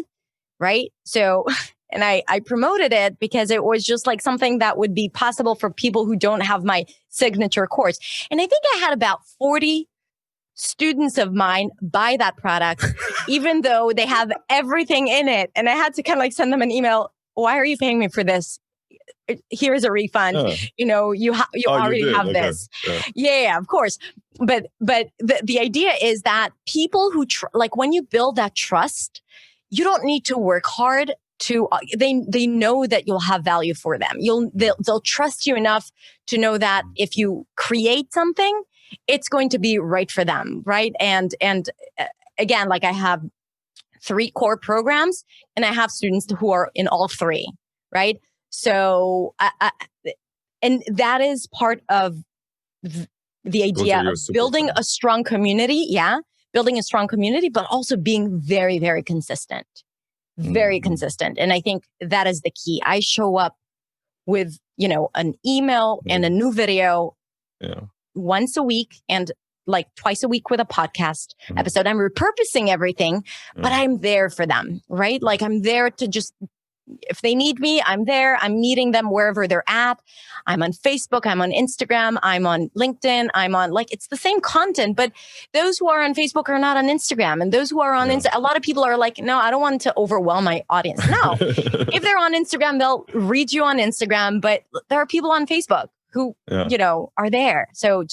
right? So, and I promoted it because it was just like something that would be possible for people who don't have my signature course. And I think I had about 40 students of mine buy that product, even though they have everything in it. And I had to kind of like send them an email. Why are you paying me for this? Here's a refund. You already have this. Yeah, of course. But the idea is that people who like when you build that trust, you don't need to work hard to. They know that you'll have value for them. They'll trust you enough to know that if you create something, it's going to be right for them, right? And again, like I have 3 core programs, and I have students who are in all 3, right? So, and that is part of the idea of building a strong community. Yeah. Building a strong community, but also being very, very consistent, very consistent. And I think that is the key. I show up with, an email and a new video once a week and like twice a week with a podcast episode. I'm repurposing everything, but I'm there for them, right? Like I'm there to just, if they need me, I'm there. I'm meeting them wherever they're at. I'm on Facebook. I'm on Instagram. I'm on LinkedIn. I'm on it's the same content, but those who are on Facebook are not on Instagram. And those who are on Instagram, a lot of people are like, no, I don't want to overwhelm my audience. No, if they're on Instagram, they'll read you on Instagram, but there are people on Facebook who, are there. So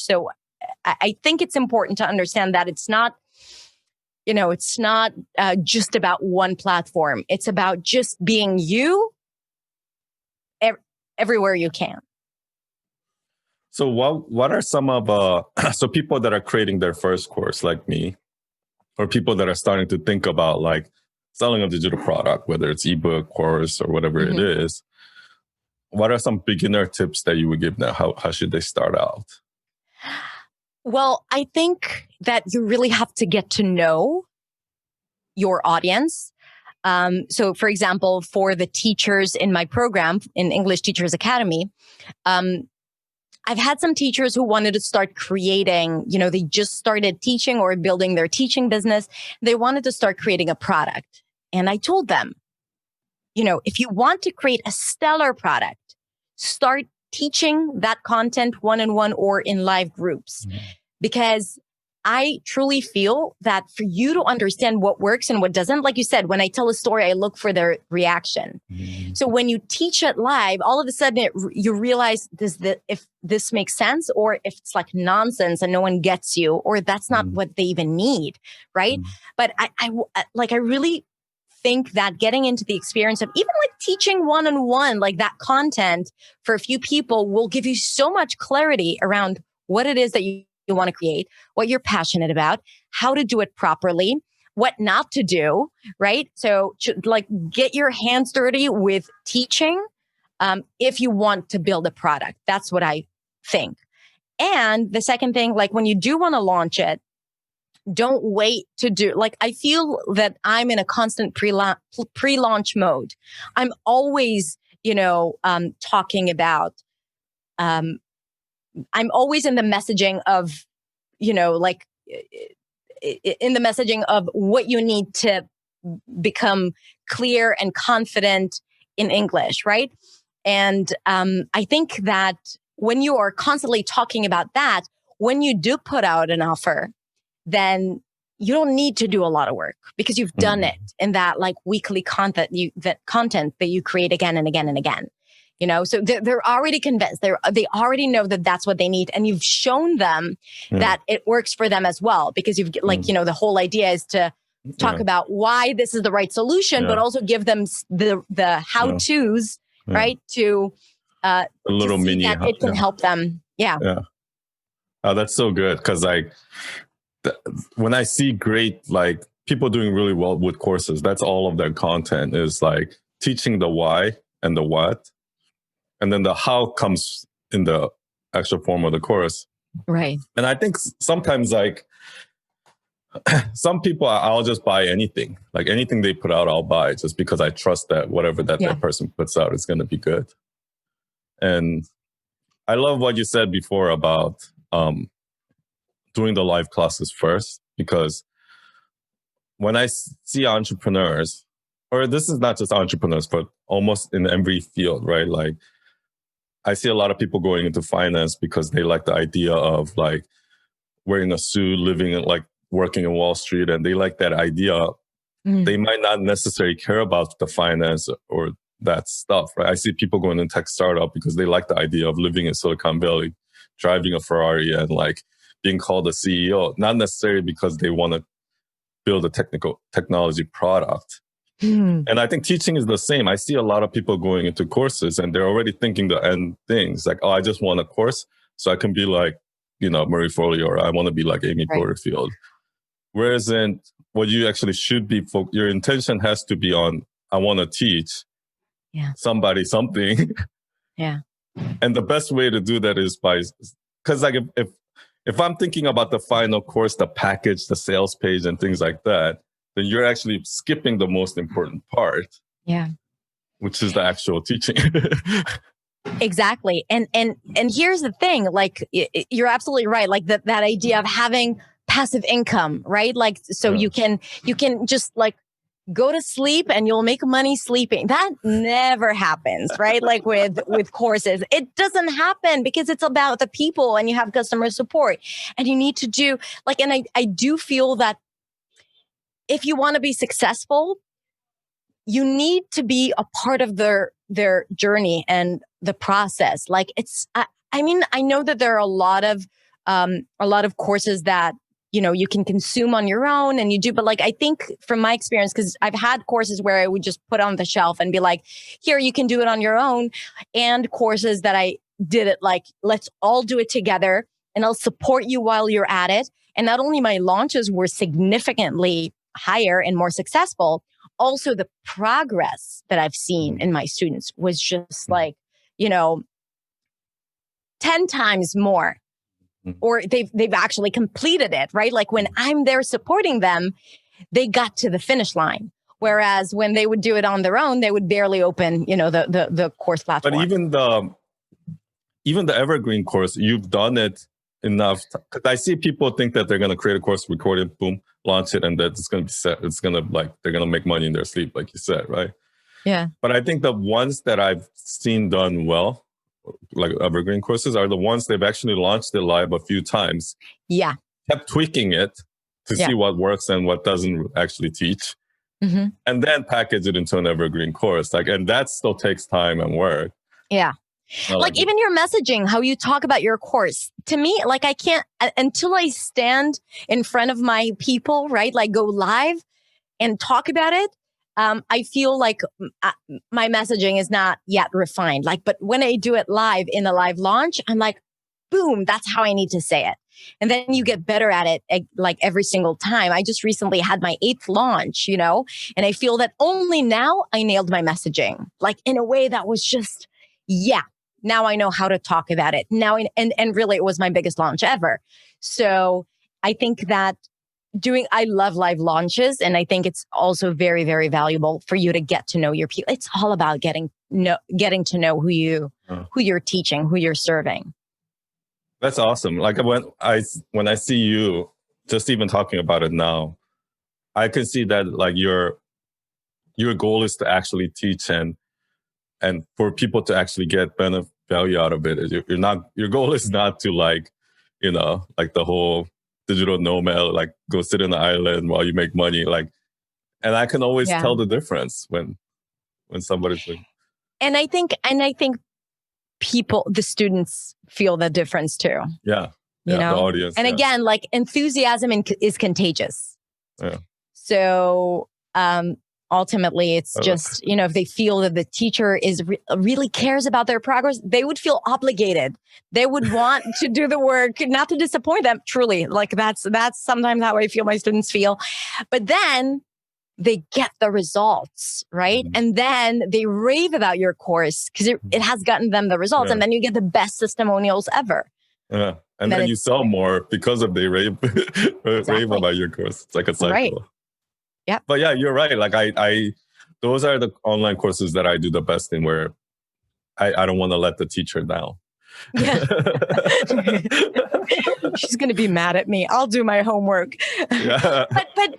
I think it's important to understand that it's not, it's not just about one platform. It's about just being you everywhere you can. So what are some of, so people that are creating their first course like me, or people that are starting to think about like selling a digital product, whether it's ebook, course, or whatever it is, what are some beginner tips that you would give them? How should they start out? Well, I think that you really have to get to know your audience. So for example, for the teachers in my program, in English Teachers Academy, I've had some teachers who wanted to start creating, they just started teaching or building their teaching business. They wanted to start creating a product. And I told them, if you want to create a stellar product, start teaching that content one-on-one or in live groups. Because I truly feel that for you to understand what works and what doesn't, like you said, when I tell a story, I look for their reaction. So when you teach it live, all of a sudden you realize if this makes sense, or if it's like nonsense and no one gets you, or that's not what they even need, right? But I really think that getting into the experience of even like teaching one-on-one, like that content for a few people will give you so much clarity around what it is that you want to create, what you're passionate about, how to do it properly, what not to do, right? So like get your hands dirty with teaching if you want to build a product. That's what I think. And the second thing, like when you do want to launch it, don't wait to do, like, I feel that I'm in a constant pre-launch mode. I'm always, talking about, I'm always in the messaging of, in the messaging of what you need to become clear and confident in English, right? And I think that when you are constantly talking about that, when you do put out an offer, then, you don't need to do a lot of work because you've done it in that like weekly content that you create again and again and again. You know, so they're already convinced. They already know that that's what they need, and you've shown them that it works for them as well. Because you've like you know, the whole idea is to talk about why this is the right solution, but also give them the how tos, right? To a little to see mini. that it can help them. Yeah. Oh, that's so good because like when I see great like people doing really well with courses, that's all of their content is like teaching the why and the what. And then the how comes in the actual form of the course. Right. And I think sometimes like some people, I'll just buy anything. Like anything they put out, I'll buy just because I trust that whatever that person puts out is going to be good. And I love what you said before about doing the live classes first, because when I see entrepreneurs, or this is not just entrepreneurs, but almost in every field, right? Like I see a lot of people going into finance because they like the idea of like wearing a suit, living in like working in Wall Street, and they like that idea. They might not necessarily care about the finance or that stuff, right? I see people going in tech startup because they like the idea of living in Silicon Valley, driving a Ferrari and like being called a CEO, not necessarily because they want to build a technology product. And I think teaching is the same. I see a lot of people going into courses and they're already thinking the end things like, oh, I just want a course so I can be like, you know, Marie Forleo, or I want to be like Amy Porterfield. Whereas in what you actually should be, your intention has to be on, I want to teach somebody something. And the best way to do that is by, because like if I'm thinking about the final course, the package, the sales page and things like that, then you're actually skipping the most important part. Which is the actual teaching. Exactly. And here's the thing, like you're absolutely right. Like that idea of having passive income, right? Like, so you can just like go to sleep and you'll make money sleeping. That never happens, right? Like with courses, it doesn't happen because it's about the people and you have customer support and you need to do like, and I do feel that if you want to be successful, you need to be a part of their journey and the process. Like it's, I mean, I know that there are a lot of courses that, you know, you can consume on your own and you do, but like, I think from my experience, because I've had courses where I would just put on the shelf and be like, here, you can do it on your own. And courses that I did it like, let's all do it together and I'll support you while you're at it. And not only my launches were significantly higher and more successful, also the progress that I've seen in my students was just like, you know, 10 times more, or they've actually completed it, right? Like when I'm there supporting them, they got to the finish line. Whereas when they would do it on their own, they would barely open, you know, the course platform. But even the Evergreen course, you've done it enough. Because I see people think that they're going to create a course, record it, boom, launch it, and that it's going to be set. It's going to like, they're going to make money in their sleep, like you said, right? Yeah. But I think the ones that I've seen done well, like Evergreen courses, are the ones they've actually launched it live a few times. Yeah. Kept tweaking it to see what works and what doesn't actually teach. And then package it into an Evergreen course. Like, and that still takes time and work. Yeah. Like even your messaging, how you talk about your course, to me, like I can't, until I stand in front of my people, right? Like go live and talk about it. I feel like my messaging is not yet refined. Like, but when I do it live in a live launch, I'm like, boom, that's how I need to say it. And then you get better at it like every single time. I just recently had my 8th launch, you know, and I feel that only now I nailed my messaging, like in a way that was just, now I know how to talk about it now. And really it was my biggest launch ever. So I think that I love live launches. And I think it's also very, very valuable for you to get to know your people. It's all about getting to know who you're teaching, who you're serving. That's awesome. Like when I see you just even talking about it now, I can see that like your goal is to actually teach and for people to actually get value out of it. Your goal is not to like, you know, like the whole digital nomad, like go sit in the island while you make money. Like, and I can always tell the difference when somebody's doing. And I think the students feel the difference too. Yeah. You know, the audience. And again, like enthusiasm is contagious. Yeah. So, ultimately, it's just, if they feel that the teacher really cares about their progress, they would feel obligated. They would want to do the work, not to disappoint them. Truly, like that's sometimes how I feel my students feel. But then they get the results, right? And then they rave about your course because it has gotten them the results. And then you get the best testimonials ever. Yeah. And then you sell more because of they rave about your course. It's like a cycle. Right. Yeah. But yeah, you're right. Like those are the online courses that I do the best in, where I don't want to let the teacher down. Yeah. She's going to be mad at me. I'll do my homework. Yeah. But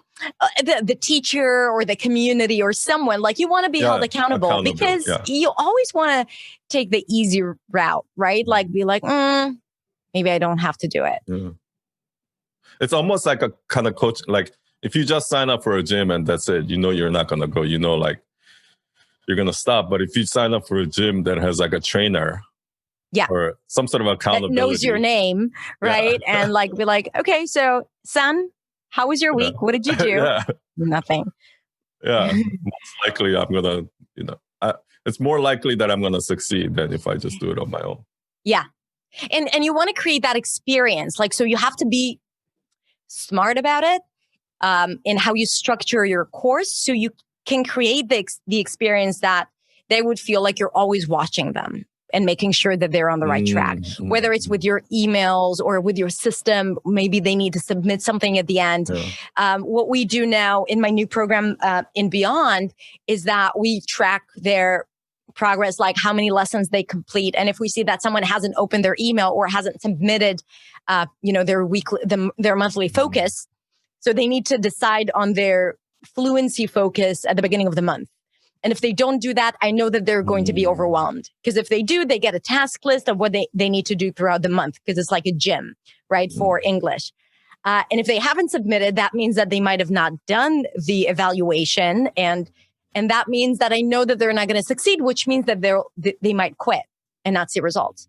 the teacher or the community or someone, like, you want to be held accountable because you always want to take the easy route, right? Like be like, maybe I don't have to do it. Yeah. It's almost like a kind of coach, like, if you just sign up for a gym and that's it, you're not going to go, like you're going to stop. But if you sign up for a gym that has like a trainer or some sort of accountability. That knows your name, right? Yeah. And like, be like, okay, so son, how was your week? What did you do? Nothing. Yeah. Most likely I'm going to, it's more likely that I'm going to succeed than if I just do it on my own. Yeah. And you want to create that experience. Like, so you have to be smart about it. In how you structure your course, so you can create the experience that they would feel like you're always watching them and making sure that they're on the right track. Whether it's with your emails or with your system, maybe they need to submit something at the end. Yeah. What we do now in my new program, in Beyond, is that we track their progress, like how many lessons they complete. And if we see that someone hasn't opened their email or hasn't submitted, their monthly focus, so they need to decide on their fluency focus at the beginning of the month. And if they don't do that, I know that they're going to be overwhelmed. Because if they do, they get a task list of what they need to do throughout the month, because it's like a gym, right, for English. And if they haven't submitted, that means that they might have not done the evaluation. And that means that I know that they're not going to succeed, which means that they might quit and not see results.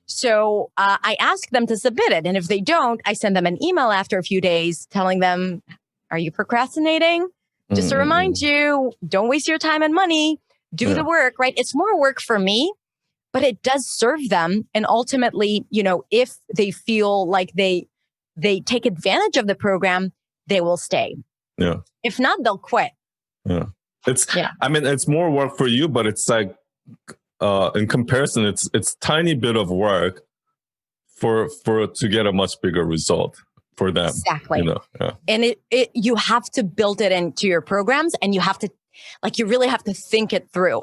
So I ask them to submit it. And if they don't, I send them an email after a few days telling them, are you procrastinating? Just to remind you, don't waste your time and money. Do the work, right? It's more work for me, but it does serve them. And ultimately, if they feel like they take advantage of the program, they will stay. Yeah. If not, they'll quit. Yeah. I mean, it's more work for you, but it's like, in comparison, it's tiny bit of work for to get a much bigger result for them. Exactly. And you have to build it into your programs, and you have to, like, you really have to think it through.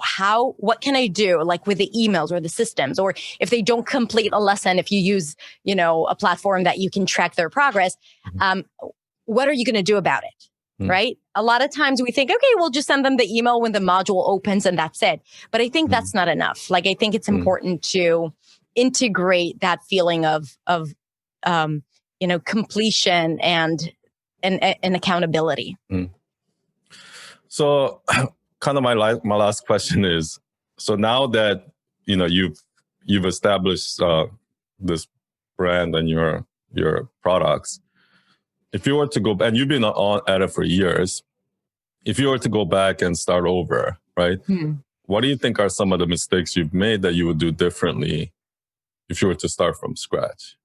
What can I do, like with the emails or the systems, or if they don't complete a lesson, if you use, a platform that you can track their progress, what are you going to do about it? Right? A lot of times we think, okay, we'll just send them the email when the module opens and that's it. But I think that's not enough. Like, I think it's important to integrate that feeling of completion and accountability. So kind of my last question is, so now that, you've established this brand and your products, if you were to go, and you've been at it for years, if you were to go back and start over, right? What do you think are some of the mistakes you've made that you would do differently if you were to start from scratch?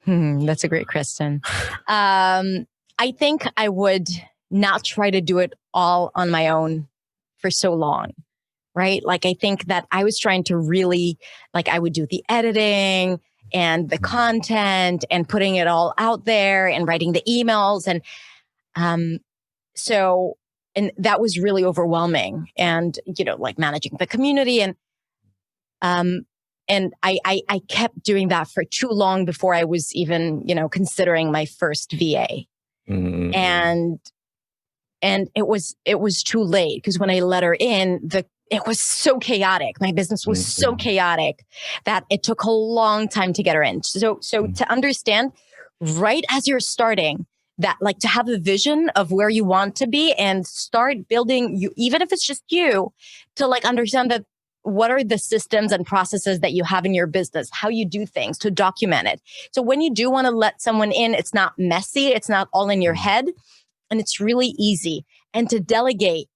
That's a great question. I think I would not try to do it all on my own for so long, right? Like, I think that I was trying to really, like, I would do the editing and the content and putting it all out there and writing the emails. And and that was really overwhelming, and, like managing the community. And I kept doing that for too long before I was even, considering my first VA. And it was too late, because when I let her in, it was so chaotic. My business was so chaotic that it took a long time to get her in. So to understand, right as you're starting, that like to have a vision of where you want to be and start building you, even if it's just you, to like understand that what are the systems and processes that you have in your business, how you do things, to document it. So when you do want to let someone in, it's not messy, it's not all in your head, and it's really easy. And to delegate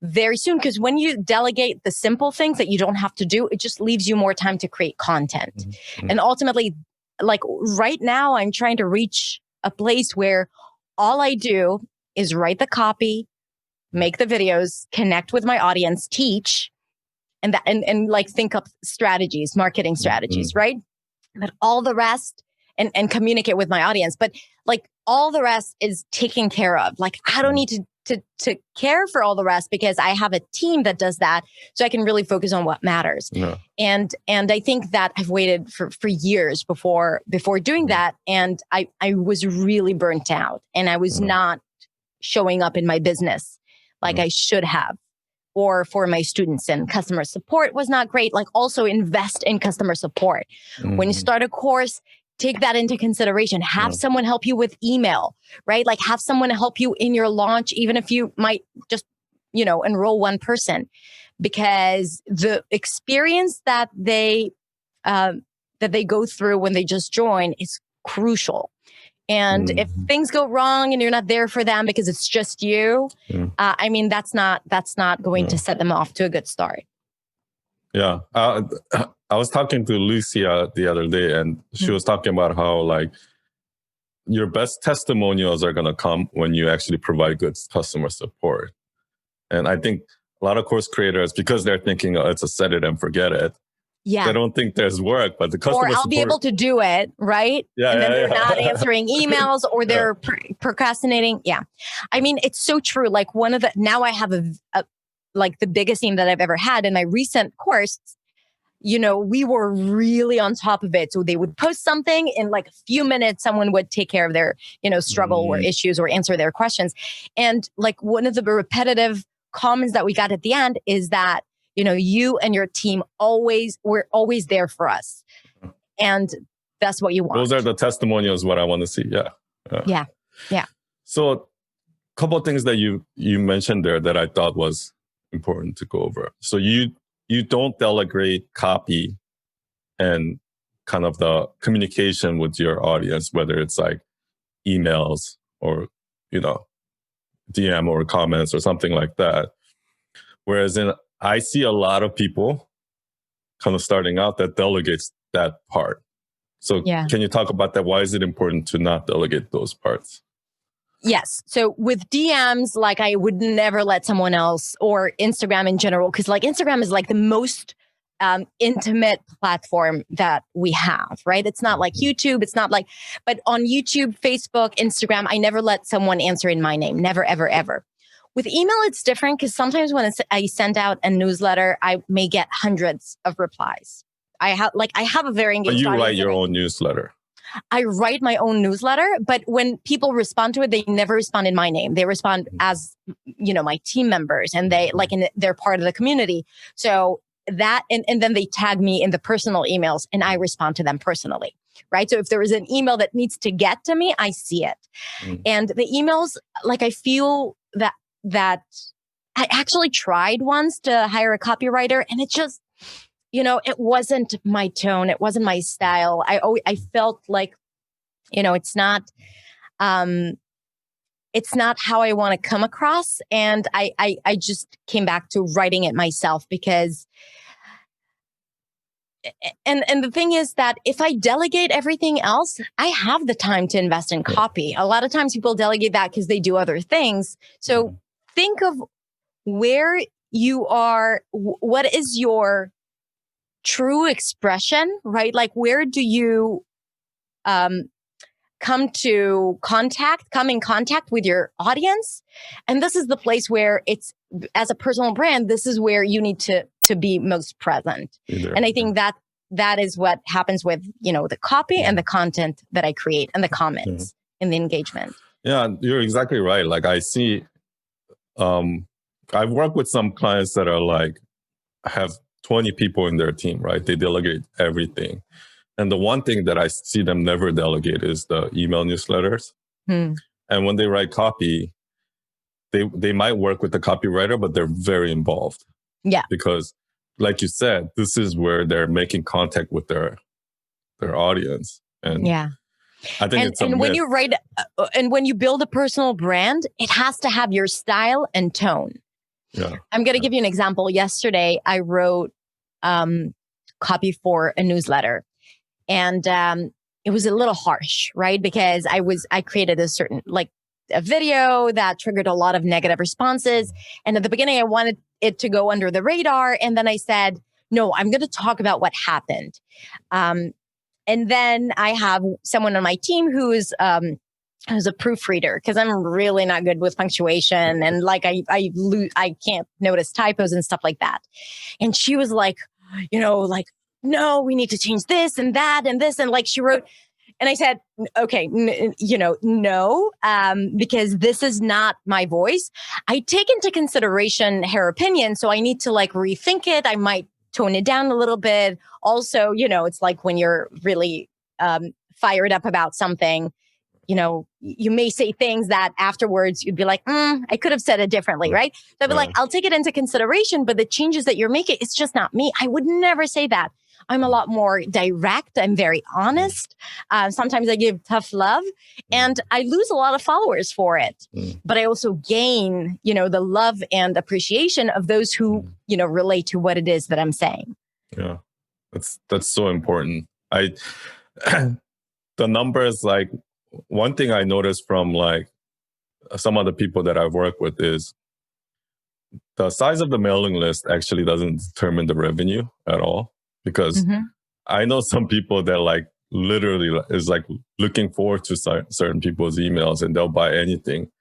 very soon, because when you delegate the simple things that you don't have to do, it just leaves you more time to create content. Mm-hmm. And ultimately, like right now, I'm trying to reach a place where all I do is write the copy, make the videos, connect with my audience, teach, and that, and like think up strategies, marketing strategies, right? But all the rest, and communicate with my audience. But like all the rest is taken care of. Like I don't need to care for all the rest, because I have a team that does that. So I can really focus on what matters. Yeah. And I think that I've waited for years before doing that. And I was really burnt out, and I was not showing up in my business like I should have, or for my students. And customer support was not great. Like also invest in customer support. When you start a course, take that into consideration. Have someone help you with email, right? Like have someone help you in your launch, even if you might just, enroll one person, because the experience that they go through when they just join is crucial. And if things go wrong and you're not there for them because it's just you, I mean, that's not going to set them off to a good start. Yeah. I was talking to Lucia the other day, and she was talking about how like your best testimonials are going to come when you actually provide good customer support. And I think a lot of course creators, because they're thinking, oh, it's a set it and forget it. Yeah. They don't think there's work, but the customer support... Or I'll be able to do it, right? Yeah. And then they're not answering emails, or they're procrastinating. Yeah. I mean, it's so true. Like now I have like the biggest team that I've ever had in my recent course. We were really on top of it. So they would post something in like a few minutes, someone would take care of their, struggle or issues or answer their questions. And like one of the repetitive comments that we got at the end is that, you and your team were always there for us. And that's what you want. Those are the testimonials, what I want to see. Yeah. Yeah. So a couple of things that you mentioned there that I thought was important to go over. So you don't delegate copy and kind of the communication with your audience, whether it's like emails or, DM or comments or something like that. Whereas I see a lot of people kind of starting out that delegates that part. So can you talk about that? Why is it important to not delegate those parts? Yes. So with DMs, like I would never let someone else, or Instagram in general, because like Instagram is like the most intimate platform that we have, right? It's not like YouTube. It's not like, but on YouTube, Facebook, Instagram, I never let someone answer in my name. Never, ever, ever. With email, it's different, because sometimes when I send out a newsletter, I may get hundreds of replies. I have a very engaged audience. But you write your own newsletter. I write my own newsletter, but when people respond to it, they never respond in my name. They respond as, my team members, and they're part of the community. So that, and then they tag me in the personal emails, and I respond to them personally, right? So if there is an email that needs to get to me, I see it. And the emails, like I feel that I actually tried once to hire a copywriter, and it just, it wasn't my tone. It wasn't my style. I felt like, it's not how I want to come across. And I just came back to writing it myself, because, and the thing is that if I delegate everything else, I have the time to invest in copy. A lot of times people delegate that because they do other things. So think of where you are, what is your true expression, right? Like, where do you come in contact with your audience? And this is the place where it's, as a personal brand, this is where you need to be most present. And I think that is what happens with, the copy and the content that I create and the comments and the engagement. Yeah, you're exactly right. Like I see, I've worked with some clients that are like, have 20 people in their team, right? They delegate everything. And the one thing that I see them never delegate is the email newsletters. And when they write copy, they might work with the copywriter, but they're very involved. Yeah. Because like you said, this is where they're making contact with their audience. And I think it's a myth. When you write and when you build a personal brand, it has to have your style and tone. Yeah. I'm going to give you an example. Yesterday, I wrote copy for a newsletter, and it was a little harsh, right? Because I created a video that triggered a lot of negative responses. And at the beginning, I wanted it to go under the radar. And then I said, no, I'm going to talk about what happened. And then I have someone on my team who's a proofreader, because I'm really not good with punctuation, and like I can't notice typos and stuff like that. And she was like, no, we need to change this and that and this, and like she wrote. And I said, okay, no, because this is not my voice. I take into consideration her opinion, so I need to like rethink it. I might tone it down a little bit. Also, it's like when you're really fired up about something, you may say things that afterwards you'd be like, I could have said it differently, right? So I'd be like, I'll take it into consideration, but the changes that you're making, it's just not me. I would never say that. I'm a lot more direct. I'm very honest. Sometimes I give tough love, and I lose a lot of followers for it. But I also gain, the love and appreciation of those who, relate to what it is that I'm saying. Yeah, that's so important. The numbers, like one thing I noticed from like some of the people that I've worked with is the size of the mailing list actually doesn't determine the revenue at all. Because I know some people that like literally is like looking forward to certain people's emails, and they'll buy anything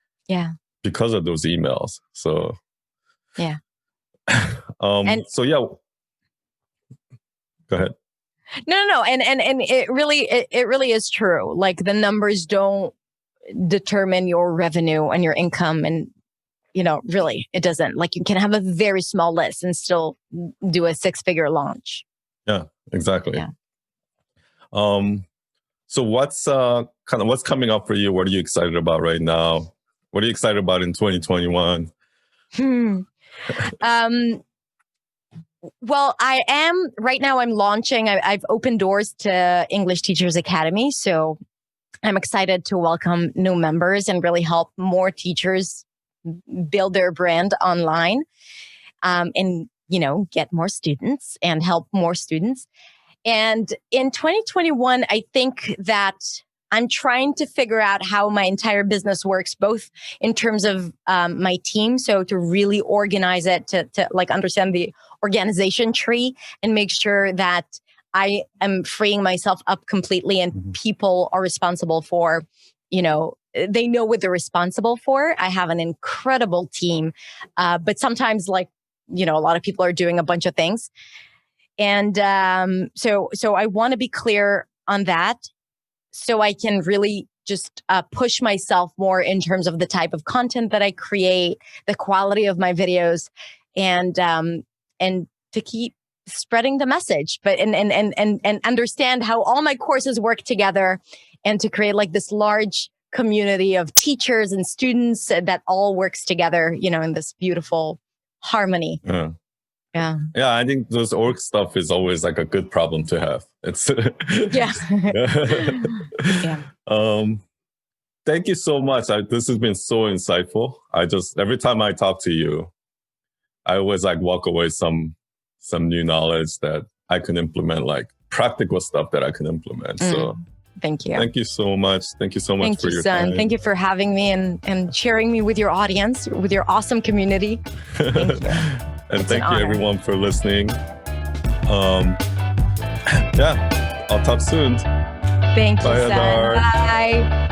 because of those emails. So yeah. So yeah, go ahead. No. And it really is true. Like the numbers don't determine your revenue and your income, and really it doesn't. Like you can have a very small list and still do a 6-figure launch. Yeah, exactly. Yeah. So what's coming up for you? What are you excited about right now? What are you excited about in 2021? Well, I am right now. I'm launching. I've opened doors to English Teachers Academy, so I'm excited to welcome new members and really help more teachers build their brand online, and get more students and help more students. And in 2021, I think that I'm trying to figure out how my entire business works, both in terms of my team. So to really organize it, to like understand the organization tree and make sure that I am freeing myself up completely, and people are responsible for, they know what they're responsible for. I have an incredible team, but sometimes a lot of people are doing a bunch of things. And so I want to be clear on that, so I can really just push myself more in terms of the type of content that I create, the quality of my videos, and to keep spreading the message, but and understand how all my courses work together, and to create like this large community of teachers and students that all works together, in this beautiful harmony. Yeah. I think those org stuff is always like a good problem to have. It's yeah. Thank you so much. This has been so insightful. Every time I talk to you, I always like walk away some new knowledge that I can implement, like practical stuff that I can implement. So thank you. Thank you so much. Thank you so much for your time. Thank you for having me and sharing me with your audience, with your awesome community. Thank you. And thank you everyone for listening. I'll talk soon. Thank you, Bye, son. Hadar. Bye.